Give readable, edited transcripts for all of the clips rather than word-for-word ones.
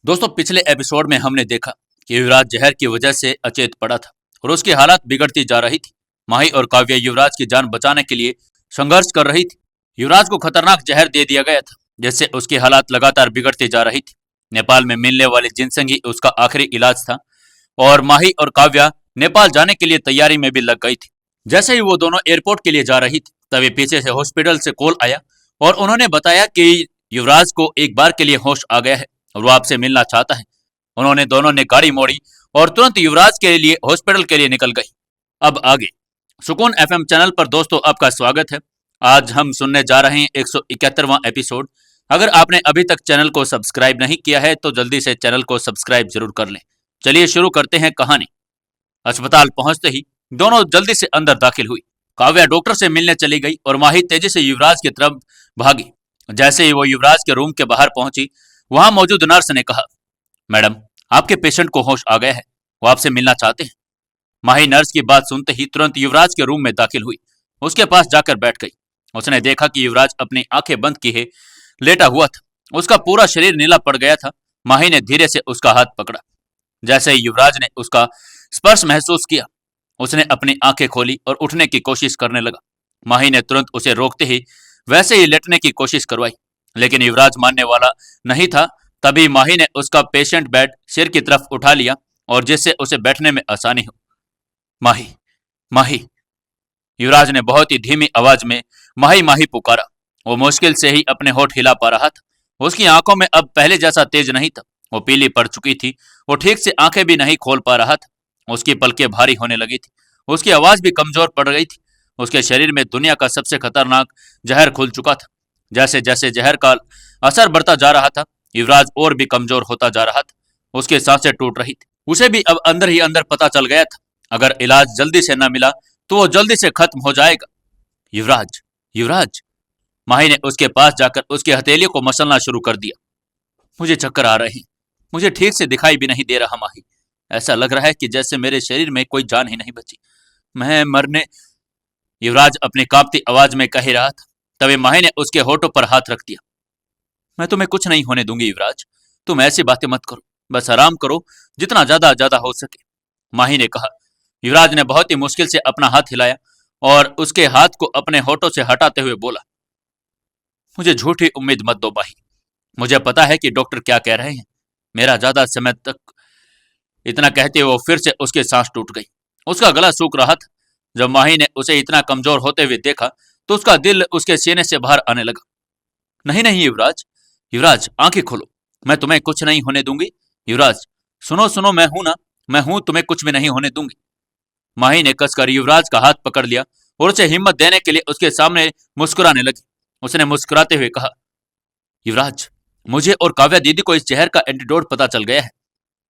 दोस्तों, पिछले एपिसोड में हमने देखा कि युवराज जहर की वजह से अचेत पड़ा था और उसकी हालत बिगड़ती जा रही थी। माही और काव्या युवराज की जान बचाने के लिए संघर्ष कर रही थी। युवराज को खतरनाक जहर दे दिया गया था, जिससे उसकी हालत लगातार बिगड़ती जा रही थी। नेपाल में मिलने वाली जिनसंग ही उसका आखिरी इलाज था और माही और काव्या नेपाल जाने के लिए तैयारी में भी लग गई थी। जैसे ही वो दोनों एयरपोर्ट के लिए जा रही थी, तभी पीछे से हॉस्पिटल से कॉल आया और उन्होंने बताया कि युवराज को एक बार के लिए होश आ गया है और वो आपसे मिलना चाहता है। उन्होंने दोनों ने गाड़ी मोड़ी और तुरंत युवराज के लिए हॉस्पिटल के लिए निकल गई। अब आगे सुकून एफएम चैनल पर दोस्तों आपका स्वागत है। आज हम सुनने जा रहे हैं 171वां एपिसोड। अगर आपने अभी तक चैनल को सब्सक्राइब नहीं किया है तो जल्दी से चैनल को सब्सक्राइब जरूर कर लें। चलिए शुरू करते हैं कहानी। अस्पताल पहुंचते ही दोनों जल्दी से अंदर दाखिल हुई। काव्या डॉक्टर से मिलने चली गई और माही तेजी से युवराज की तरफ भागी। जैसे ही वो युवराज के रूम के बाहर पहुंची, वहां मौजूद नर्स ने कहा, मैडम, आपके पेशेंट को होश आ गया है, वो आपसे मिलना चाहते हैं। माही नर्स की बात सुनते ही तुरंत युवराज के रूम में दाखिल हुई। उसके पास जाकर बैठ गई। उसने देखा कि युवराज अपनी आंखें बंद किए लेटा हुआ था। उसका पूरा शरीर नीला पड़ गया था। माही ने धीरे से उसका हाथ पकड़ा। जैसे ही युवराज ने उसका स्पर्श महसूस किया, उसने अपनी आंखें खोली और उठने की कोशिश करने लगा। माही ने तुरंत उसे रोकते ही वैसे ही लेटने की कोशिश करवाई, लेकिन युवराज मानने वाला नहीं था। तभी माही ने उसका पेशेंट बेड सिर की तरफ उठा लिया और जिससे उसे बैठने में आसानी हो। माही, माही, युवराज ने बहुत ही धीमी आवाज में माही माही पुकारा। वो मुश्किल से ही अपने होठ हिला पा रहा था। उसकी आंखों में अब पहले जैसा तेज नहीं था। वो पीली पड़ चुकी थी। वो ठीक से आंखें भी नहीं खोल पा रहा था। उसकी पलकें भारी होने लगी थी। उसकी आवाज भी कमजोर पड़ गई थी। उसके शरीर में दुनिया का सबसे खतरनाक जहर खुल चुका था। जैसे जैसे जहर का असर बढ़ता जा रहा था, युवराज और भी कमजोर होता जा रहा था। उसकी सांसें टूट रही थी। उसे भी अब अंदर ही अंदर पता चल गया था, अगर इलाज जल्दी से न मिला तो वो जल्दी से खत्म हो जाएगा। युवराज, युवराज। माही ने उसके पास जाकर उसकी हथेली को मसलना शुरू कर दिया। मुझे चक्कर आ रहे हैं। मुझे ठीक से दिखाई भी नहीं दे रहा माही। ऐसा लग रहा है कि जैसे मेरे शरीर में कोई जान ही नहीं बची। मैं मरने। युवराज अपनी कांपती आवाज में कह रहा था। तभी माही ने उसके होठों पर हाथ रख दिया। मैं तुम्हें कुछ नहीं होने दूंगी युवराज। तुम ऐसी बातें मत करो, बस आराम करो, जितना ज्यादा हो सके, माही ने कहा। युवराज ने बहुत ही मुश्किल से अपना हाथ हिलाया और उसके हाथ को अपने होठों से हटाते हुए बोला, मुझे झूठी उम्मीद मत दो माही। मुझे पता है कि डॉक्टर क्या कह रहे हैं। मेरा ज्यादा समय तक। इतना कहते हुए वो फिर से उसकी सांस टूट गई। उसका गला सूख रहा था। जब माही ने उसे इतना कमजोर होते हुए देखा तो उसका दिल उसके सीने से बाहर आने लगा। नहीं नहीं युवराज, युवराज आंखें खोलो, मैं तुम्हें कुछ नहीं होने दूंगी। युवराज सुनो सुनो, मैं हूं ना, मैं हूं, तुम्हें कुछ भी नहीं होने दूंगी। माही ने कसकर युवराज का हाथ पकड़ लिया और उसे हिम्मत देने के लिए उसके सामने मुस्कुराने लगी। उसने मुस्कुराते हुए कहा, युवराज, मुझे और काव्या दीदी को इस जहर का एंटीडोट पता चल गया है।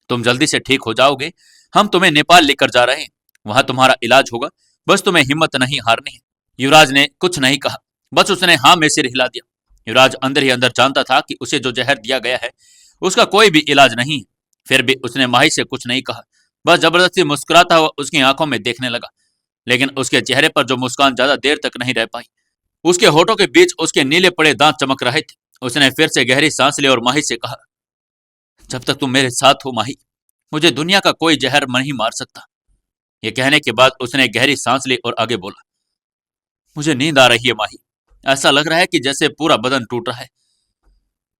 तुम जल्दी से ठीक हो जाओगे। हम तुम्हें नेपाल लेकर जा रहे हैं, वहां तुम्हारा इलाज होगा। बस तुम्हें हिम्मत नहीं हारनी है। युवराज ने कुछ नहीं कहा, बस उसने हाँ में सिर हिला दिया। युवराज अंदर ही अंदर जानता था कि उसे जो जहर दिया गया है उसका कोई भी इलाज नहीं है। फिर भी उसने माही से कुछ नहीं कहा, बस जबरदस्ती मुस्कुराता हुआ उसकी आंखों में देखने लगा। लेकिन उसके चेहरे पर जो मुस्कान ज्यादा देर तक नहीं रह पाई। उसके होठों के बीच उसके नीले पड़े दांत चमक रहे थे। उसने फिर से गहरी सांस ली और माही से कहा, जब तक तुम मेरे साथ हो माही, मुझे दुनिया का कोई जहर नहीं मार सकता। यह कहने के बाद उसने गहरी सांस ली और आगे बोला, मुझे नींद आ रही है माही। ऐसा लग रहा है कि जैसे पूरा बदन टूट रहा है।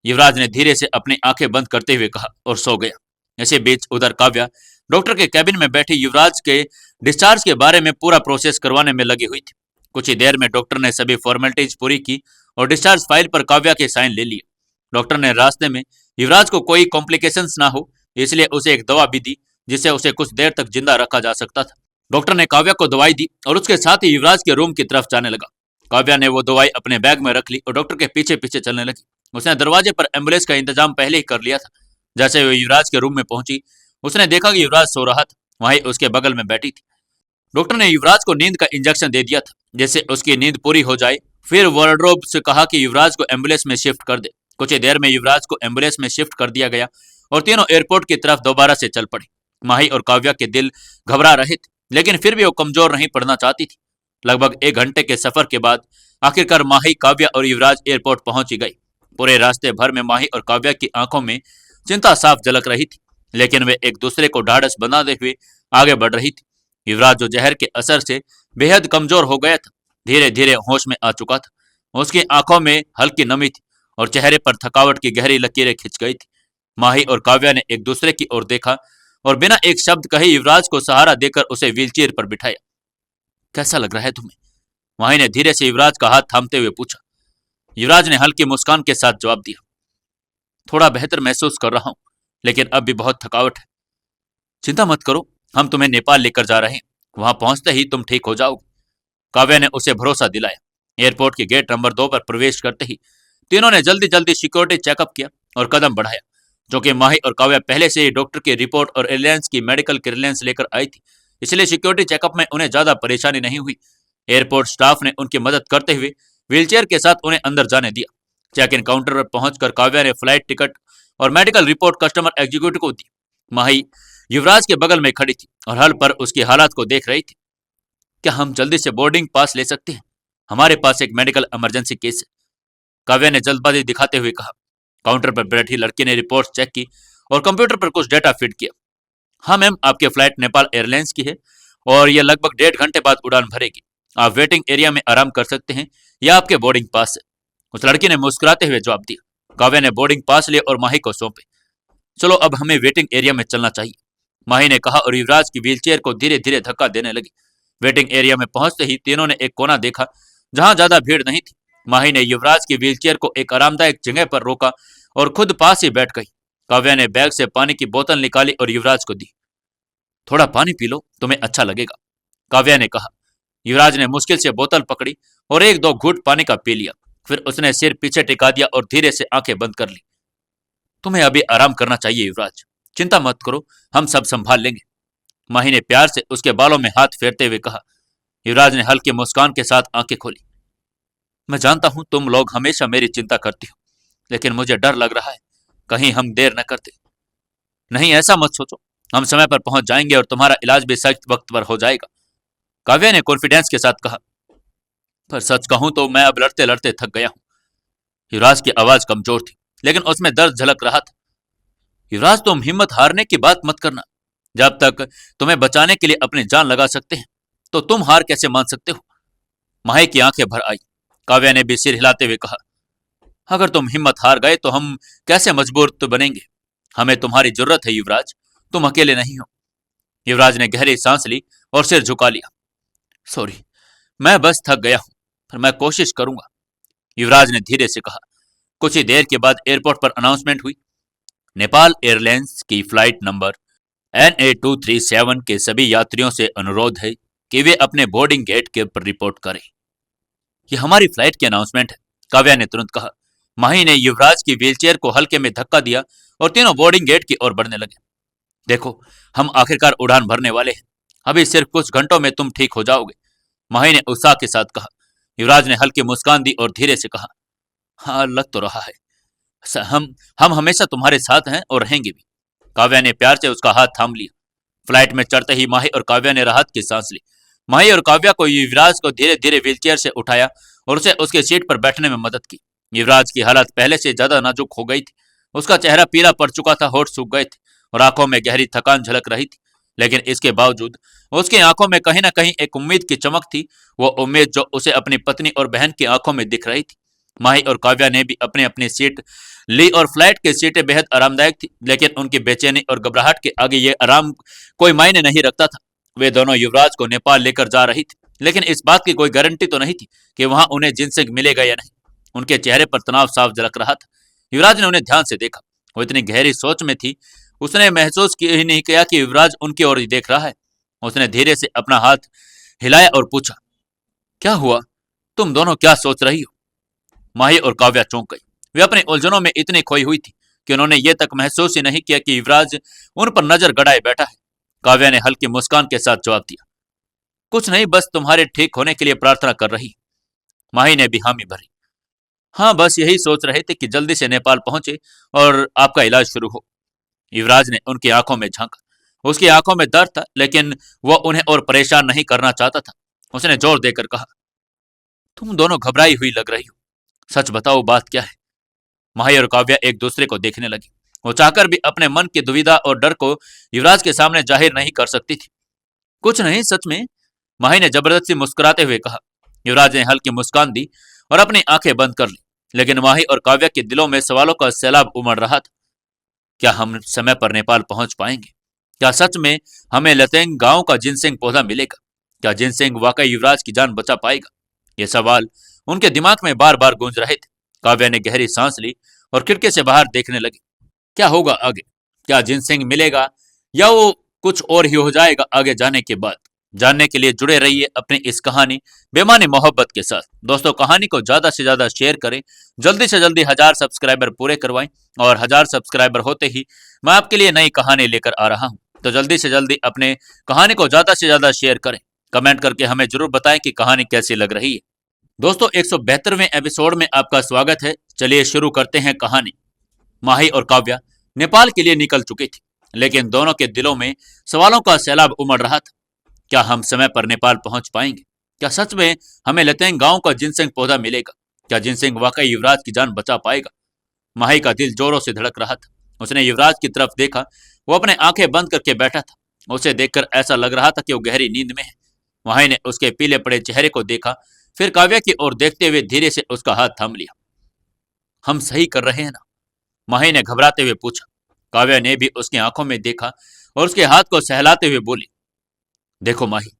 युवराज ने धीरे से अपनी आंखें बंद करते हुए कहा और सो गया। इसी बीच उधर काव्या डॉक्टर के कैबिन में बैठी युवराज के डिस्चार्ज के बारे में पूरा प्रोसेस करवाने में लगी हुई थी। कुछ ही देर में डॉक्टर ने सभी फॉर्मेलिटीज पूरी की और डिस्चार्ज फाइल पर काव्या के साइन ले लिए। डॉक्टर ने रास्ते में युवराज को कोई कॉम्प्लिकेशंस ना हो इसलिए उसे एक दवा भी दी, जिससे उसे कुछ देर तक जिंदा रखा जा सकता था। डॉक्टर ने काव्या को दवाई दी और उसके साथ ही युवराज के रूम की तरफ जाने लगा। काव्या ने वो दवाई अपने बैग में रख ली और डॉक्टर के पीछे पीछे चलने लगी। उसने दरवाजे पर एम्बुलेंस का इंतजाम पहले ही कर लिया था। जैसे वो युवराज के रूम में पहुंची, उसने देखा कि युवराज सो रहा था। वहीं उसके बगल में बैठी थी। डॉक्टर ने युवराज को नींद का इंजेक्शन दे दिया था, जिससे उसकी नींद पूरी हो जाए। फिर वार्डरोब से कहा कि युवराज को एम्बुलेंस में शिफ्ट कर दे। कुछ ही देर में युवराज को एम्बुलेंस में शिफ्ट कर दिया गया और तीनों एयरपोर्ट की तरफ दोबारा से चल पड़े। माही और काव्या के दिल घबरा रहे थे, लेकिन फिर भी वो कमजोर नहीं पड़ना चाहती थी। लगभग 1 घंटे के सफर के बाद आखिरकार माही, काव्या और युवराज एयरपोर्ट पहुंच ही गई। पूरे रास्ते भर में माही और काव्या की आंखों में चिंता साफ झलक रही थी, लेकिन वे एक दूसरे को ढाढ़स बनाते हुए आगे बढ़ रही थी। युवराज जो जहर के असर से बेहद कमजोर हो गया था, धीरे धीरे होश में आ चुका था। उसकी आंखों में हल्की नमी थी और चेहरे पर थकावट की गहरी लकीरें खिंच गई थी। माही और काव्या ने एक दूसरे की ओर देखा और बिना एक शब्द कहे युवराज को सहारा देकर उसे व्हीलचेयर पर बिठाया। कैसा लग रहा है तुम्हें? माही ने धीरे से युवराज का हाथ थामते हुए पूछा। युवराज ने हल्की मुस्कान के साथ जवाब दिया, थोड़ा बेहतर महसूस कर रहा हूं, लेकिन अब भी बहुत थकावट है। चिंता मत करो, हम तुम्हें नेपाल लेकर जा रहे हैं, वहां पहुंचते ही तुम ठीक हो जाओगे। काव्या ने उसे भरोसा दिलाया। एयरपोर्ट के गेट नंबर 2 पर प्रवेश करते ही तीनों ने जल्दी जल्दी सिक्योरिटी चेकअप किया और कदम बढ़ाया। जो कि माही और काव्या पहले से ही डॉक्टर की रिपोर्ट और एलियंस की मेडिकल क्लियरेंस लेकर आई थी, इसलिए सिक्योरिटी चेकअप में उन्हें ज्यादा परेशानी नहीं हुई। एयरपोर्ट स्टाफ ने उनकी मदद करते हुए व्हीलचेयर के साथ उन्हें अंदर जाने दिया। चेक इन काउंटर पर पहुंचकर काव्या ने फ्लाइट टिकट और मेडिकल रिपोर्ट कस्टमर एग्जीक्यूटिव को दी। माही युवराज के बगल में खड़ी थी और हल पर उसकी हालात को देख रही थी। क्या हम जल्दी से बोर्डिंग पास ले सकते हैं? हमारे पास एक मेडिकल इमरजेंसी केस है, काव्या ने जल्दबाजी दिखाते हुए कहा। काउंटर पर बैठी लड़की ने रिपोर्ट चेक की और कंप्यूटर पर कुछ डेटा फीड किया। हाँ मैम, आपकी फ्लाइट नेपाल एयरलाइंस की है और यह लगभग 1.5 घंटे बाद उड़ान भरेगी। आप वेटिंग एरिया में आराम कर सकते हैं, यह आपके बोर्डिंग पास है। उस लड़की ने मुस्कुराते हुए जवाब दिया। काव्या ने बोर्डिंग पास लिए और माही को सौंपे। चलो अब हमें वेटिंग एरिया में चलना चाहिए, माही ने कहा और युवराज की व्हीलचेयर को धीरे धीरे धक्का देने लगी। वेटिंग एरिया में पहुंचते ही तीनों ने एक कोना देखा जहां ज्यादा भीड़ नहीं थी। माही ने युवराज की व्हीलचेयर को एक आरामदायक जगह पर रोका और खुद पास ही बैठ गई। काव्या ने बैग से पानी की बोतल निकाली और युवराज को दी। थोड़ा पानी पी लो, तुम्हें अच्छा लगेगा, काव्या ने कहा। युवराज ने मुश्किल से बोतल पकड़ी और एक दो घूंट पानी का पी लिया। फिर उसने सिर पीछे टिका दिया और धीरे से आंखें बंद कर ली। तुम्हें अभी आराम करना चाहिए युवराज, चिंता मत करो, हम सब संभाल लेंगे, माही ने प्यार से उसके बालों में हाथ फेरते हुए कहा। युवराज ने हल्की मुस्कान के साथ आंखें खोली। मैं जानता हूं तुम लोग हमेशा मेरी चिंता करती हो, लेकिन मुझे डर लग रहा है कहीं हम देर न करते। नहीं, ऐसा मत सोचो, हम समय पर पहुंच जाएंगे और तुम्हारा इलाज भी सख्त वक्त पर हो जाएगा, काव्या ने कॉन्फिडेंस के साथ कहा। पर सच कहूं तो मैं अब लड़ते लड़ते थक गया हूं। युवराज की आवाज कमजोर थी, लेकिन उसमें दर्द झलक रहा था। युवराज, तुम हिम्मत हारने की बात मत करना। जब तक तुम्हें बचाने के लिए अपनी जान लगा सकते हैं तो तुम हार कैसे मान सकते हो? माही की आंखें भर आई। काव्या ने भी सिर हिलाते हुए कहा, अगर तुम हिम्मत हार गए तो हम कैसे मजबूर तो बनेंगे? हमें तुम्हारी जरूरत है युवराज, तुम अकेले नहीं हो। युवराज ने गहरी सांस ली और सिर झुका लिया। सॉरी, मैं बस थक गया हूं, पर मैं कोशिश करूंगा, युवराज ने धीरे से कहा। कुछ ही देर के बाद एयरपोर्ट पर अनाउंसमेंट हुई। नेपाल एयरलाइंस की फ्लाइट नंबर NA237 के सभी यात्रियों से अनुरोध है कि वे अपने बोर्डिंग गेट के पर रिपोर्ट करें। यह हमारी फ्लाइट की अनाउंसमेंट है, काव्या ने तुरंत कहा। माही ने युवराज की व्हीलचेयर को हल्के में धक्का दिया और तीनों बोर्डिंग गेट की ओर बढ़ने लगे। देखो, हम आखिरकार उड़ान भरने वाले हैं, अभी सिर्फ कुछ घंटों में तुम ठीक हो जाओगे, माही ने उत्साह के साथ कहा। युवराज ने हल्की मुस्कान दी और धीरे से कहा, हाँ लग तो रहा है, हम हमेशा तुम्हारे साथ हैं और रहेंगे भी। काव्या ने प्यार से उसका हाथ थाम लिया। फ्लाइट में चढ़ते ही माही और काव्या ने राहत की सांस ली। माही और काव्या को युवराज को धीरे धीरे व्हीलचेयर से उठाया और उसे उसके सीट पर बैठने में मदद की। युवराज की हालत पहले से ज्यादा नाजुक हो गई थी। उसका चेहरा पीला पड़ चुका था, होठ सूख गए थे और आंखों में गहरी थकान झलक रही थी। लेकिन इसके बावजूद उसकी आंखों में कहीं ना कहीं एक उम्मीद की चमक थी, वो उम्मीद जो उसे अपनी पत्नी और बहन की आंखों में दिख रही थी। माही और काव्या ने भी अपनी अपनी सीट ली और फ्लाइट की सीटें बेहद आरामदायक थी, लेकिन उनकी बेचैनी और घबराहट के आगे ये आराम कोई मायने नहीं रखता था। वे दोनों युवराज को नेपाल लेकर जा रही थी, लेकिन इस बात की कोई गारंटी तो नहीं थी कि वहां उन्हें जिनसे मिलेगा या नहीं। उनके चेहरे पर तनाव साफ झलक रहा था। युवराज ने उन्हें ध्यान से देखा, वो इतनी गहरी सोच में थी, उसने महसूस ही नहीं किया कि युवराज उनकी ओर देख रहा है। उसने धीरे से अपना हाथ हिलाया और पूछा, क्या हुआ, तुम दोनों क्या सोच रही हो? माही और काव्या चौंक गई। वे अपने उलझनों में इतनी खोई हुई थी कि उन्होंने ये तक महसूस ही नहीं किया कि युवराज उन पर नजर गड़ाए बैठा है। काव्या ने हल्की मुस्कान के साथ जवाब दिया, कुछ नहीं, बस तुम्हारे ठीक होने के लिए प्रार्थना कर रही। माही ने भी हामी भरी। हाँ, बस यही सोच रहे थे कि जल्दी से नेपाल पहुंचे और आपका इलाज शुरू हो। युवराज ने उनकी आंखों में झांका। उसकी आंखों में दर्द था, लेकिन वह उन्हें और परेशान नहीं करना चाहता था। उसने जोर देकर कहा, तुम दोनों घबराई हुई लग रही हो, सच बताओ बात क्या है? माही और काव्या एक दूसरे को देखने लगी। वो चाहकर भी अपने मन की दुविधा और डर को युवराज के सामने जाहिर नहीं कर सकती थी। कुछ नहीं, सच में, माही ने जबरदस्ती मुस्कुराते हुए कहा। युवराज ने हल्की मुस्कान दी और अपनी आंखें बंद कर ली, लेकिन माही और काव्या के दिलों में सवालों का सैलाब उमड़ रहा था। क्या हम समय पर नेपाल पहुंच पाएंगे? क्या सच में हमें लतेंग गांव का जिनसेंग पौधा मिलेगा? क्या जिनसेंग वाकई युवराज की जान बचा पाएगा? ये सवाल उनके दिमाग में बार बार गूंज रहे थे। काव्या ने गहरी सांस ली और खिड़की से बाहर देखने लगी। क्या होगा आगे? क्या जिनसेंग मिलेगा या वो कुछ और ही हो जाएगा आगे जाने के बाद? जानने के लिए जुड़े रहिए अपनी इस कहानी बेमानी मोहब्बत के साथ। दोस्तों, कहानी को ज्यादा से ज्यादा शेयर करें, जल्दी से जल्दी 1000 सब्सक्राइबर पूरे करवाएं और 1000 सब्सक्राइबर होते ही मैं आपके लिए नई कहानी लेकर आ रहा हूं। तो जल्दी से जल्दी अपने कहानी को ज्यादा से ज्यादा शेयर करें। कमेंट करके हमें जरूर बताएं कि कहानी कैसी लग रही है। दोस्तों, 172वें एपिसोड में आपका स्वागत है। चलिए शुरू करते हैं कहानी। माही और काव्या नेपाल के लिए निकल चुकी थी, लेकिन दोनों के दिलों में सवालों का सैलाब उमड़ रहा था। क्या हम समय पर नेपाल पहुंच पाएंगे? क्या सच में हमें लतेंग गांव का जिनसेंग पौधा मिलेगा? क्या जिनसेंग वाकई युवराज की जान बचा पाएगा? माही का दिल जोरों से धड़क रहा था। उसने युवराज की तरफ देखा। वो अपने आंखें बंद करके बैठा था। उसे देखकर ऐसा लग रहा था कि वो गहरी नींद में है। माही ने उसके पीले पड़े चेहरे को देखा, फिर काव्या की ओर देखते हुए धीरे से उसका हाथ थाम लिया। हम सही कर रहे हैं ना? माही ने घबराते हुए पूछा। काव्या ने भी उसकी आंखों में देखा और उसके हाथ को सहलाते हुए बोली, देखो माही,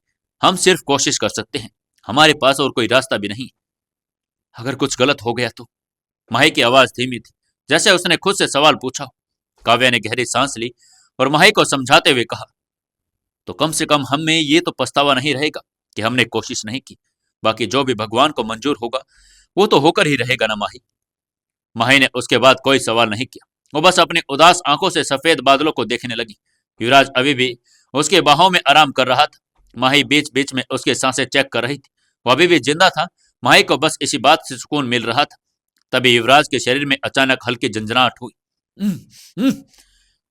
हम सिर्फ कोशिश कर सकते हैं, हमारे पास और कोई रास्ता भी नहीं। अगर कुछ गलत हो गया तो? माही की आवाज धीमी थी, जैसे उसने खुद से सवाल पूछा। काव्या ने गहरी सांस ली और माही को समझाते हुए कहा, तो कम से कम हमें ये तो पछतावा नहीं रहेगा कि हमने कोशिश नहीं की। बाकी जो भी भगवान को मंजूर होगा वो तो होकर ही रहेगा ना माही। माही ने उसके बाद कोई सवाल नहीं किया। वो बस अपनी उदास आंखों से सफेद बादलों को देखने लगी। युवराज अभी भी उसके बाहों में आराम कर रहा था। माही बीच बीच में उसकी सांसें चेक कर रही थी। वो अभी भी जिंदा था। माही को बस इसी बात से सुकून मिल रहा था। तभी युवराज के शरीर में अचानक हल्की झंझनाहट हुई। "उम, उम।"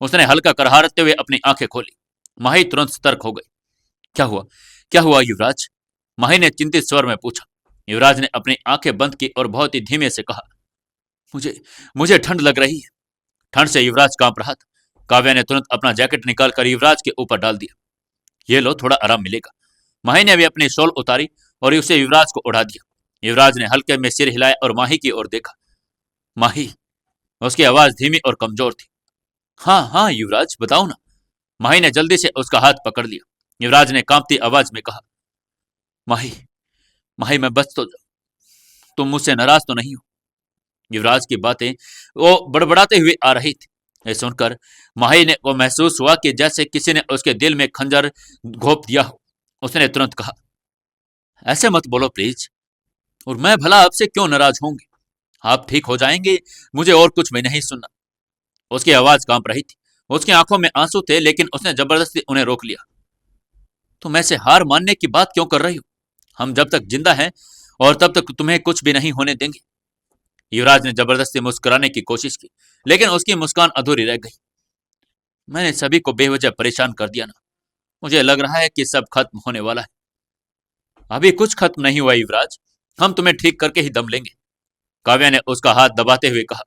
उसने हल्का करहारते हुए अपनी आंखें खोली। माही तुरंत सतर्क हो गई। क्या हुआ? क्या हुआ युवराज? माही ने चिंतित स्वर में पूछा। युवराज ने अपनी आंखें बंद की और बहुत ही धीमे से कहा, मुझे मुझे ठंड लग रही है। ठंड से युवराज कांप रहा था। काव्या ने तुरंत अपना जैकेट निकालकर युवराज के ऊपर डाल दिया। ये लो, थोड़ा आराम मिलेगा। माही ने भी अपनी शॉल उतारी और उसे युवराज को उड़ा दिया। युवराज ने हल्के में सिर हिलाया और माही की ओर देखा। माही, उसकी आवाज धीमी और कमजोर थी। हाँ हाँ युवराज, बताओ ना। माही ने जल्दी से उसका हाथ पकड़ लिया। युवराज ने कांपती आवाज में कहा, माही, माही मैं बच तो, तुम मुझसे नाराज तो नहीं हो? युवराज की बातें वो बड़बड़ाते हुए आ रही थी। ये सुनकर माही ने वो महसूस हुआ कि जैसे किसी ने उसके दिल में खंजर घोंप दिया हो। उसने तुरंत कहा, ऐसे मत बोलो प्लीज, और मैं भला आपसे क्यों नाराज होंगी? आप ठीक हो जाएंगे, मुझे और कुछ भी नहीं सुनना। उसकी आवाज कांप रही थी। उसकी आंखों में आंसू थे, लेकिन उसने जबरदस्ती उन्हें रोक लिया। तुम ऐसे हार मानने की बात क्यों कर रही हो? हम जब तक जिंदा हैं और तब तक तुम्हें कुछ भी नहीं होने देंगे। युवराज ने जबरदस्ती मुस्कुराने की कोशिश की, लेकिन उसकी मुस्कान अधूरी रह गई। मैंने सभी को बेवजह परेशान कर दिया ना। मुझे लग रहा है कि सब खत्म होने वाला है। अभी कुछ खत्म नहीं हुआ युवराज, हम तुम्हें ठीक करके ही दम लेंगे। काव्या ने उसका हाथ दबाते हुए कहा।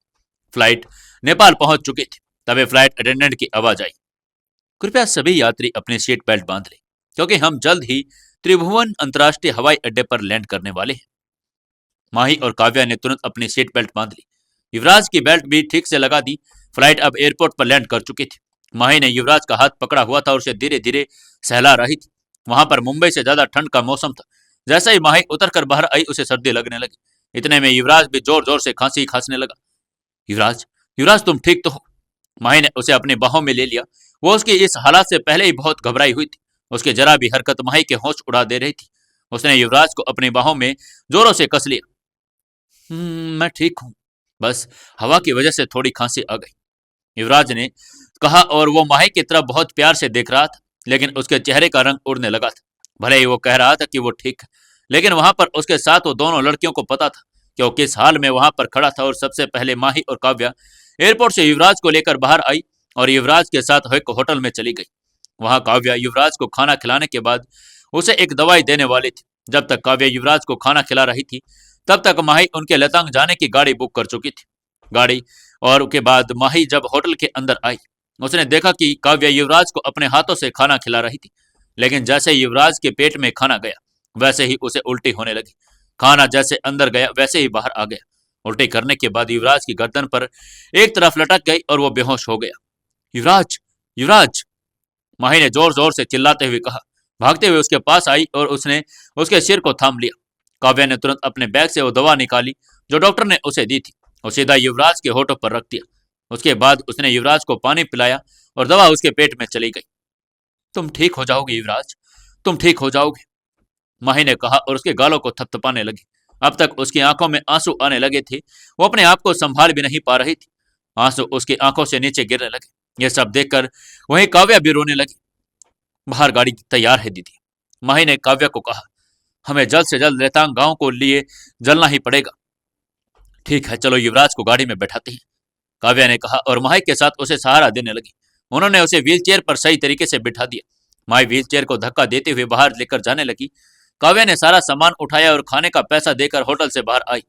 फ्लाइट नेपाल पहुंच चुकी थी। तभी फ्लाइट अटेंडेंट की आवाज आई, कृपया सभी यात्री अपने सीट बेल्ट बांध लें, क्योंकि हम जल्द ही त्रिभुवन अंतर्राष्ट्रीय हवाई अड्डे पर लैंड करने वाले हैं। माही और काव्या ने तुरंत अपनी सीट बेल्ट बांध ली। युवराज की बेल्ट भी ठीक से लगा दी। फ्लाइट अब एयरपोर्ट पर लैंड कर चुकी थी। माही ने युवराज का हाथ पकड़ा हुआ था और उसे धीरे धीरे सहला रही थी। वहां पर मुंबई से ज्यादा ठंड का मौसम था। जैसे ही माही उतर कर बाहर आई, उसे सर्दी लगने लगी। इतने में युवराज भी जोर जोर से खांसने लगा। युवराज, युवराज तुम ठीक तो हो? माही ने उसे अपनी बाहों में ले लिया। वो उसकी इस हालत से पहले ही बहुत घबराई हुई थी। उसकी जरा भी हरकत माही के होश उड़ा दे रही थी। उसने युवराज को अपनी बाहों में जोरों से कस लिया। मैं ठीक हूं, बस हवा की वजह से थोड़ी खांसी आ गई, युवराज ने कहा, और वो माही की तरफ बहुत प्यार से देख रहा था, लेकिन उसके चेहरे का रंग उड़ने लगा था। भले ही वो कह रहा था कि वो ठीक है, लेकिन वहां पर उसके साथ वो दोनों लड़कियों को पता था कि वो किस हाल में वहां पर खड़ा था। और सबसे पहले माही और काव्या एयरपोर्ट से युवराज को लेकर बाहर आई और युवराज के साथ एक होटल में चली गई। वहां काव्या युवराज को खाना खिलाने के बाद उसे एक दवाई देने वाली थी। जब तक काव्या युवराज को खाना खिला रही थी, तब तक माही उनके लतांग जाने की गाड़ी बुक कर चुकी थी। गाड़ी और उसके बाद माही जब होटल के अंदर आई, उसने देखा कि काव्या युवराज को अपने हाथों से खाना खिला रही थी। लेकिन जैसे युवराज के पेट में खाना गया, वैसे ही उसे उल्टी होने लगी। खाना जैसे अंदर गया वैसे ही बाहर आ गया। उल्टी करने के बाद युवराज की गर्दन पर एक तरफ लटक गई और वो बेहोश हो गया। युवराज, युवराज, माही ने जोर जोर से चिल्लाते हुए कहा। भागते हुए उसके पास आई और उसने उसके सिर को थाम लिया। काव्या ने तुरंत अपने बैग से वो दवा निकाली जो डॉक्टर ने उसे दी थी और सीधा युवराज के होठों पर रख दिया। उसके बाद उसने युवराज को पानी पिलाया और दवा उसके पेट में चली गई। तुम ठीक हो जाओगे युवराज, तुम ठीक हो जाओगे, माही ने कहा और उसके गालों को थपथपाने लगी। अब तक उसकी आंखों में आंसू आने लगे थे। वो अपने आप को संभाल भी नहीं पा रही थी। आंसू उसकी आंखों से नीचे गिरने लगे। यह सब देखकर वहीं काव्या भी रोने लगी। बाहर गाड़ी तैयार है दीदी, माही ने काव्या को कहा। हमें जल्द से जल्द लेतांग गांव को लिए जलना ही पड़ेगा। ठीक है, चलो युवराज को गाड़ी में बैठाते हैं, काव्या ने कहा और माही के साथ उसे सहारा देने लगी। उन्होंने उसे व्हीलचेयर पर सही तरीके से बिठा दिया। माही व्हीलचेयर को धक्का देते हुए बाहर लेकर जाने लगी। काव्या ने सारा सामान उठाया और खाने का पैसा देकर होटल से बाहर आई।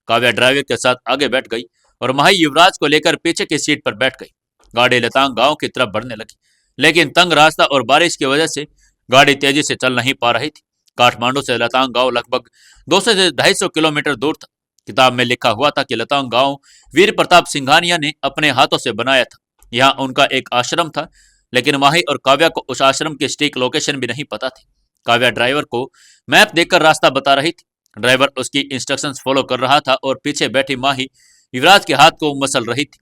काव्या ड्राइवर के साथ आगे बैठ गई और माही युवराज को लेकर पीछे की सीट पर बैठ गई। गाड़ी लेतांग गांव की तरफ बढ़ने लगी, लेकिन तंग रास्ता और बारिश की वजह से गाड़ी तेजी से चल नहीं पा रही थी। काठमांडू से लतांग गांव लगभग 200 से 250 किलोमीटर दूर था। किताब में लिखा हुआ था कि लतांग गांव वीर प्रताप सिंघानिया ने अपने हाथों से बनाया था। यहाँ उनका एक आश्रम था, लेकिन माही और काव्या को उस आश्रम की सटीक लोकेशन भी नहीं पता थी। काव्या ड्राइवर को मैप देखकर रास्ता बता रही थी। ड्राइवर उसकी इंस्ट्रक्शंस फॉलो कर रहा था और पीछे बैठी माही युवराज के हाथ को मसल रही थी।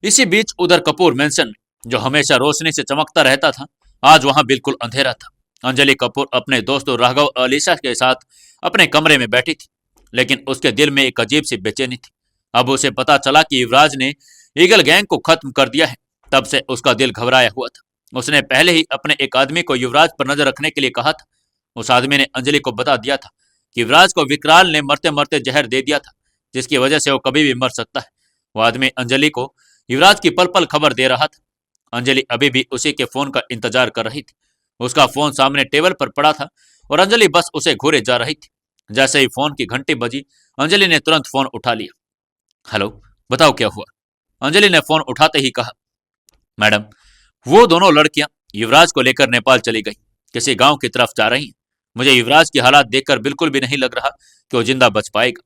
इसी बीच उधर कपूर मेंशन, जो हमेशा रोशनी से चमकता रहता था, आज वहां बिल्कुल अंधेरा था। अंजलि कपूर अपने दोस्तों राघव और अलीशा के साथ अपने कमरे में बैठी थी, लेकिन उसके दिल में एक अजीब सी बेचैनी थी। अब उसे पता चला कि युवराज ने ईगल गैंग को खत्म कर दिया है। तब से उसका दिल घबराया हुआ था। उसने पहले ही अपने एक आदमी को युवराज पर नजर रखने के लिए कहा था। उस आदमी ने अंजलि को बता दिया था कि युवराज को विकराल ने मरते मरते जहर दे दिया था, जिसकी वजह से वो कभी भी मर सकता है। वो आदमी अंजलि को युवराज की पल पल खबर दे रहा था। अंजलि अभी भी उसी के फोन का इंतजार कर रही थी। उसका फोन सामने टेबल पर पड़ा था और अंजलि बस उसे घूरे जा रही थी। जैसे ही फोन की घंटी बजी, अंजलि ने तुरंत फोन उठा लिया। हेलो, बताओ क्या हुआ, अंजलि ने फोन उठाते ही कहा। मैडम, वो दोनों लड़कियां युवराज को लेकर नेपाल चली गई, किसी गांव की तरफ जा रही हैं। मुझे युवराज की हालात देखकर बिल्कुल भी नहीं लग रहा कि वो जिंदा बच पाएगा,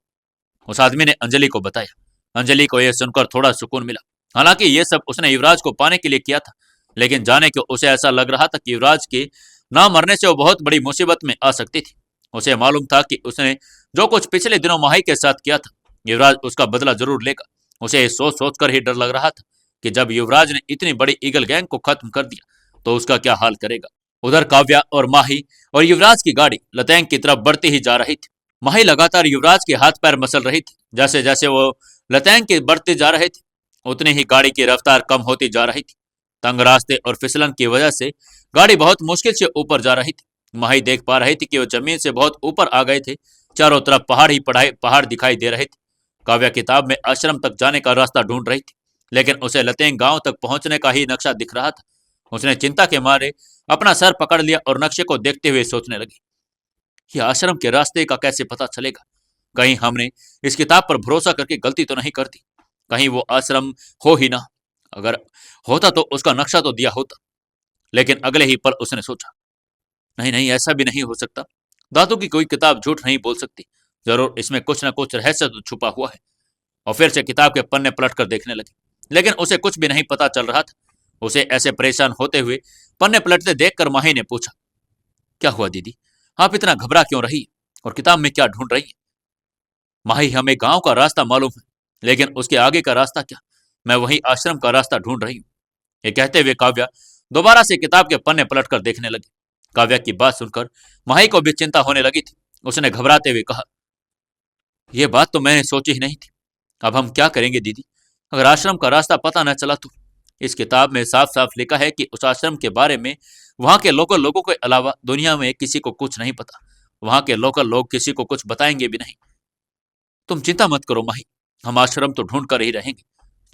उस आदमी ने अंजलि को बताया। अंजलि को यह सुनकर थोड़ा सुकून मिला। हालांकि ये सब उसने युवराज को पाने के लिए किया था, लेकिन जाने क्यों उसे ऐसा लग रहा था कि युवराज के ना मरने से वो बहुत बड़ी मुसीबत में आ सकती थी। उसे मालूम था कि उसने जो कुछ पिछले दिनों माही के साथ किया था, युवराज उसका बदला जरूर लेगा। उसे सोच सोच कर ही डर लग रहा था कि जब युवराज ने इतनी बड़ी ईगल गैंग को खत्म कर दिया तो उसका क्या हाल करेगा। उधर काव्या और माही और युवराज की गाड़ी लतैंग की तरफ बढ़ती ही जा रही थी। माही लगातार युवराज के हाथ पैर मसल रही थी। जैसे जैसे वो लतैंग के बढ़ते जा रहे थे, उतनी ही गाड़ी की रफ्तार कम होती जा रही थी। तंग रास्ते और फिसलन की वजह से गाड़ी बहुत मुश्किल से ऊपर जा रही थी। माही देख पा रही थी कि वो जमीन से बहुत ऊपर आ गए थे। चारों तरफ पहाड़ ही पहाड़ दिखाई दे रहे थे। काव्या किताब में आश्रम तक जाने का रास्ता ढूंढ रही थी, लेकिन उसे लतेंग गांव तक पहुंचने का ही नक्शा दिख रहा था। उसने चिंता के मारे अपना सर पकड़ लिया और नक्शे को देखते हुए सोचने लगी, ये आश्रम के रास्ते का कैसे पता चलेगा। कहीं हमने इस किताब पर भरोसा करके गलती तो नहीं कर दी। कहीं वो आश्रम हो ही ना। अगर होता तो उसका नक्शा तो दिया होता। लेकिन अगले ही पल उसने सोचा, नहीं नहीं, ऐसा भी नहीं हो सकता। दादू की कोई किताब झूठ नहीं बोल सकती। जरूर इसमें कुछ ना कुछ रहस्य तो छुपा हुआ है। और फिर से किताब के पन्ने पलट कर देखने लगी, लेकिन उसे कुछ भी नहीं पता चल रहा था। उसे ऐसे परेशान होते हुए पन्ने पलटते देखकर माही ने पूछा, क्या हुआ दीदी, आप इतना घबरा क्यों रही और किताब में क्या ढूंढ रही है। माही, हमें गांव का रास्ता मालूम है, लेकिन उसके आगे का रास्ता क्या, मैं वही आश्रम का रास्ता ढूंढ रही हूँ। ये कहते हुए काव्या दोबारा से किताब के पन्ने पलट कर देखने लगी। काव्या की बात सुनकर माही को भी चिंता होने लगी थी। उसने घबराते हुए कहा, यह बात तो मैंने सोची ही नहीं थी। अब हम क्या करेंगे दीदी, अगर आश्रम का रास्ता पता न चला तो। इस किताब में साफ साफ लिखा है कि उस आश्रम के बारे में वहां के लोकल लोगों के अलावा दुनिया में किसी को कुछ नहीं पता। वहां के लोकल लोग किसी को कुछ बताएंगे भी नहीं। तुम चिंता मत करो माही, हम आश्रम तो ढूंढ कर ही रहेंगे।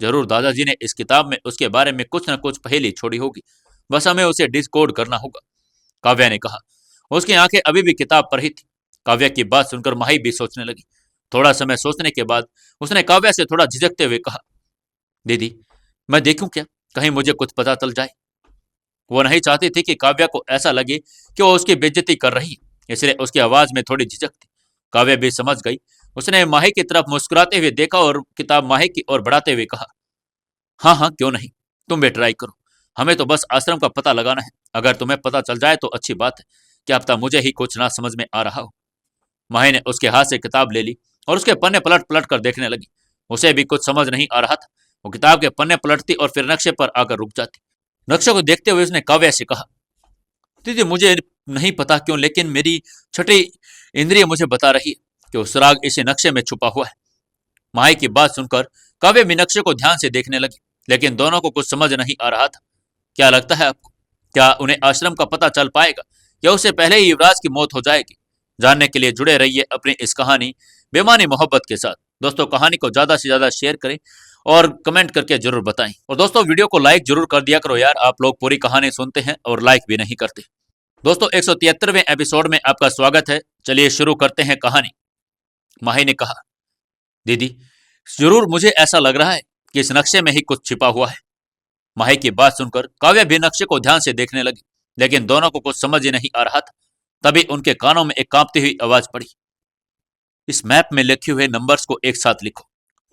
जरूर दादाजी ने इस किताब में उसके बारे में कुछ न कुछ पहेली छोड़ी होगी, बस हमें उसे डिस्कोड करना होगा, काव्या ने कहा। उसकी आंखें अभी भी किताब पर ही थी। काव्या की बात सुनकर माही भी सोचने लगी। थोड़ा समय सोचने के बाद उसने काव्या से थोड़ा झिझकते हुए कहा, दीदी, मैं देखूं क्या? कहीं मुझे कुछ पता चल जाए। वो नहीं चाहती थी कि काव्या को ऐसा लगे कि वो उसकी बेइज्जती कर रही है, इसलिए उसकी आवाज में थोड़ी झिझक थी। काव्या भी समझ गई। उसने माही की तरफ मुस्कुराते हुए देखा और किताब माही की ओर बढ़ाते हुए कहा, हाँ हाँ, क्यों नहीं, तुम भी ट्राई करो। हमें तो बस आश्रम का पता लगाना है। अगर तुम्हें पता चल जाए तो अच्छी बात है। क्या पता मुझे ही कुछ ना समझ में आ रहा हो। माही ने उसके हाथ से किताब ले ली और उसके पन्ने पलट पलट कर देखने लगी। उसे भी कुछ समझ नहीं आ रहा था। वो किताब के पन्ने पलटती और फिर नक्शे पर आकर रुक जाती। नक्शे को देखते हुए उसने काव्या से कहा, दीदी मुझे नहीं पता क्यों, लेकिन मेरी छठी इंद्रिय मुझे बता रही है कि वो सुराग इसी नक्शे में छुपा हुआ है। माही की बात सुनकर काव्य भी नक्शे को ध्यान से देखने लगी, लेकिन दोनों को कुछ समझ नहीं आ रहा था। क्या लगता है आपको, क्या उन्हें आश्रम का पता चल पाएगा या उससे पहले ही युवराज की मौत हो जाएगी? जानने के लिए जुड़े रहिए अपनी इस कहानी बेमानी मोहब्बत के साथ। दोस्तों, कहानी को ज्यादा से ज्यादा शेयर करें और कमेंट करके जरूर बताएं। और दोस्तों, वीडियो को लाइक जरूर कर दिया करो यार, आप लोग पूरी कहानी सुनते हैं और लाइक भी नहीं करते। दोस्तों, 173वें एपिसोड में आपका स्वागत है। चलिए शुरू करते हैं कहानी। माही ने कहा, दीदी जरूर मुझे ऐसा लग रहा है कि इस नक्शे में ही कुछ छिपा हुआ है। माही की बात सुनकर काव्या भी नक्शे को ध्यान से देखने लगी, लेकिन दोनों को कुछ समझ ही नहीं आ रहा था। तभी उनके कानों में एक कांपती हुई आवाज पड़ी, इस मैप में लिखे हुए नंबर्स को एक साथ लिखो।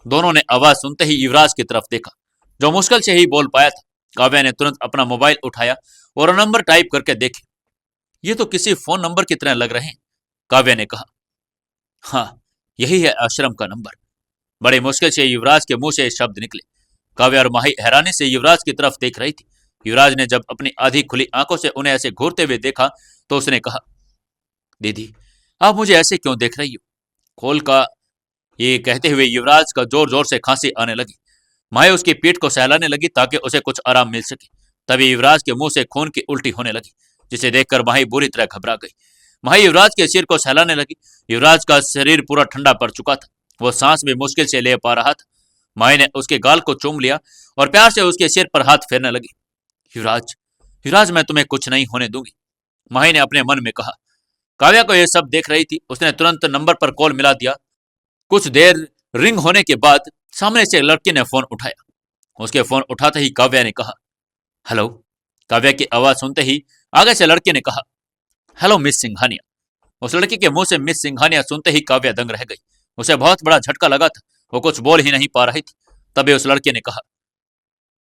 दोनों ने आवाज सुनते ही युवराज की तरफ देखा, जो मुश्किल से ही बोल पाया था। काव्या ने तुरंत अपना मोबाइल उठाया और नंबर टाइप करके देखे। ये तो किसी फोन नंबर की तरह लग रहे हैं, काव्या ने कहा। हाँ, यही है आश्रम का नंबर। बड़ी मुश्किल से युवराज के मुंह से ये शब्द निकले। काव्या और माही हैरानी से युवराज की तरफ देख रही थी। युवराज ने जब अपनी आधी खुली आंखों से उन्हें ऐसे घूरते हुए देखा तो उसने कहा, दीदी आप मुझे ऐसे क्यों देख रही हो? खोल का। ये कहते हुए युवराज का जोर जोर से खांसी आने लगी। माही उसकी पीठ को सहलाने लगी ताकि उसे कुछ आराम मिल सके। तभी युवराज के मुंह से खून की उल्टी होने लगी, जिसे देखकर माही बुरी तरह घबरा गई। माही युवराज के सिर को सहलाने लगी। युवराज का शरीर पूरा ठंडा पड़ चुका था। वो सांस भी मुश्किल से ले पा रहा था। माही ने उसके गाल को चूम लिया और प्यार से उसके सिर पर हाथ फेरने लगी। युवराज, युवराज, मैं तुम्हें कुछ नहीं होने दूंगी, माही ने अपने मन में कहा। काव्या को यह सब देख रही थी। उसने तुरंत नंबर पर कॉल मिला दिया। कुछ देर रिंग होने के बाद सामने से लड़की ने फोन उठाया। उसके फोन उठाते ही काव्या ने कहा, हेलो। काव्या की आवाज सुनते ही आगे से लड़की ने कहा, हेलो मिस सिंघानिया। उस लड़की के मुंह से मिस सिंघानिया सुनते ही काव्या दंग रह गई। उसे बहुत बड़ा झटका लगा था। वो कुछ बोल ही नहीं पा रही थी। तभी उस लड़के ने कहा,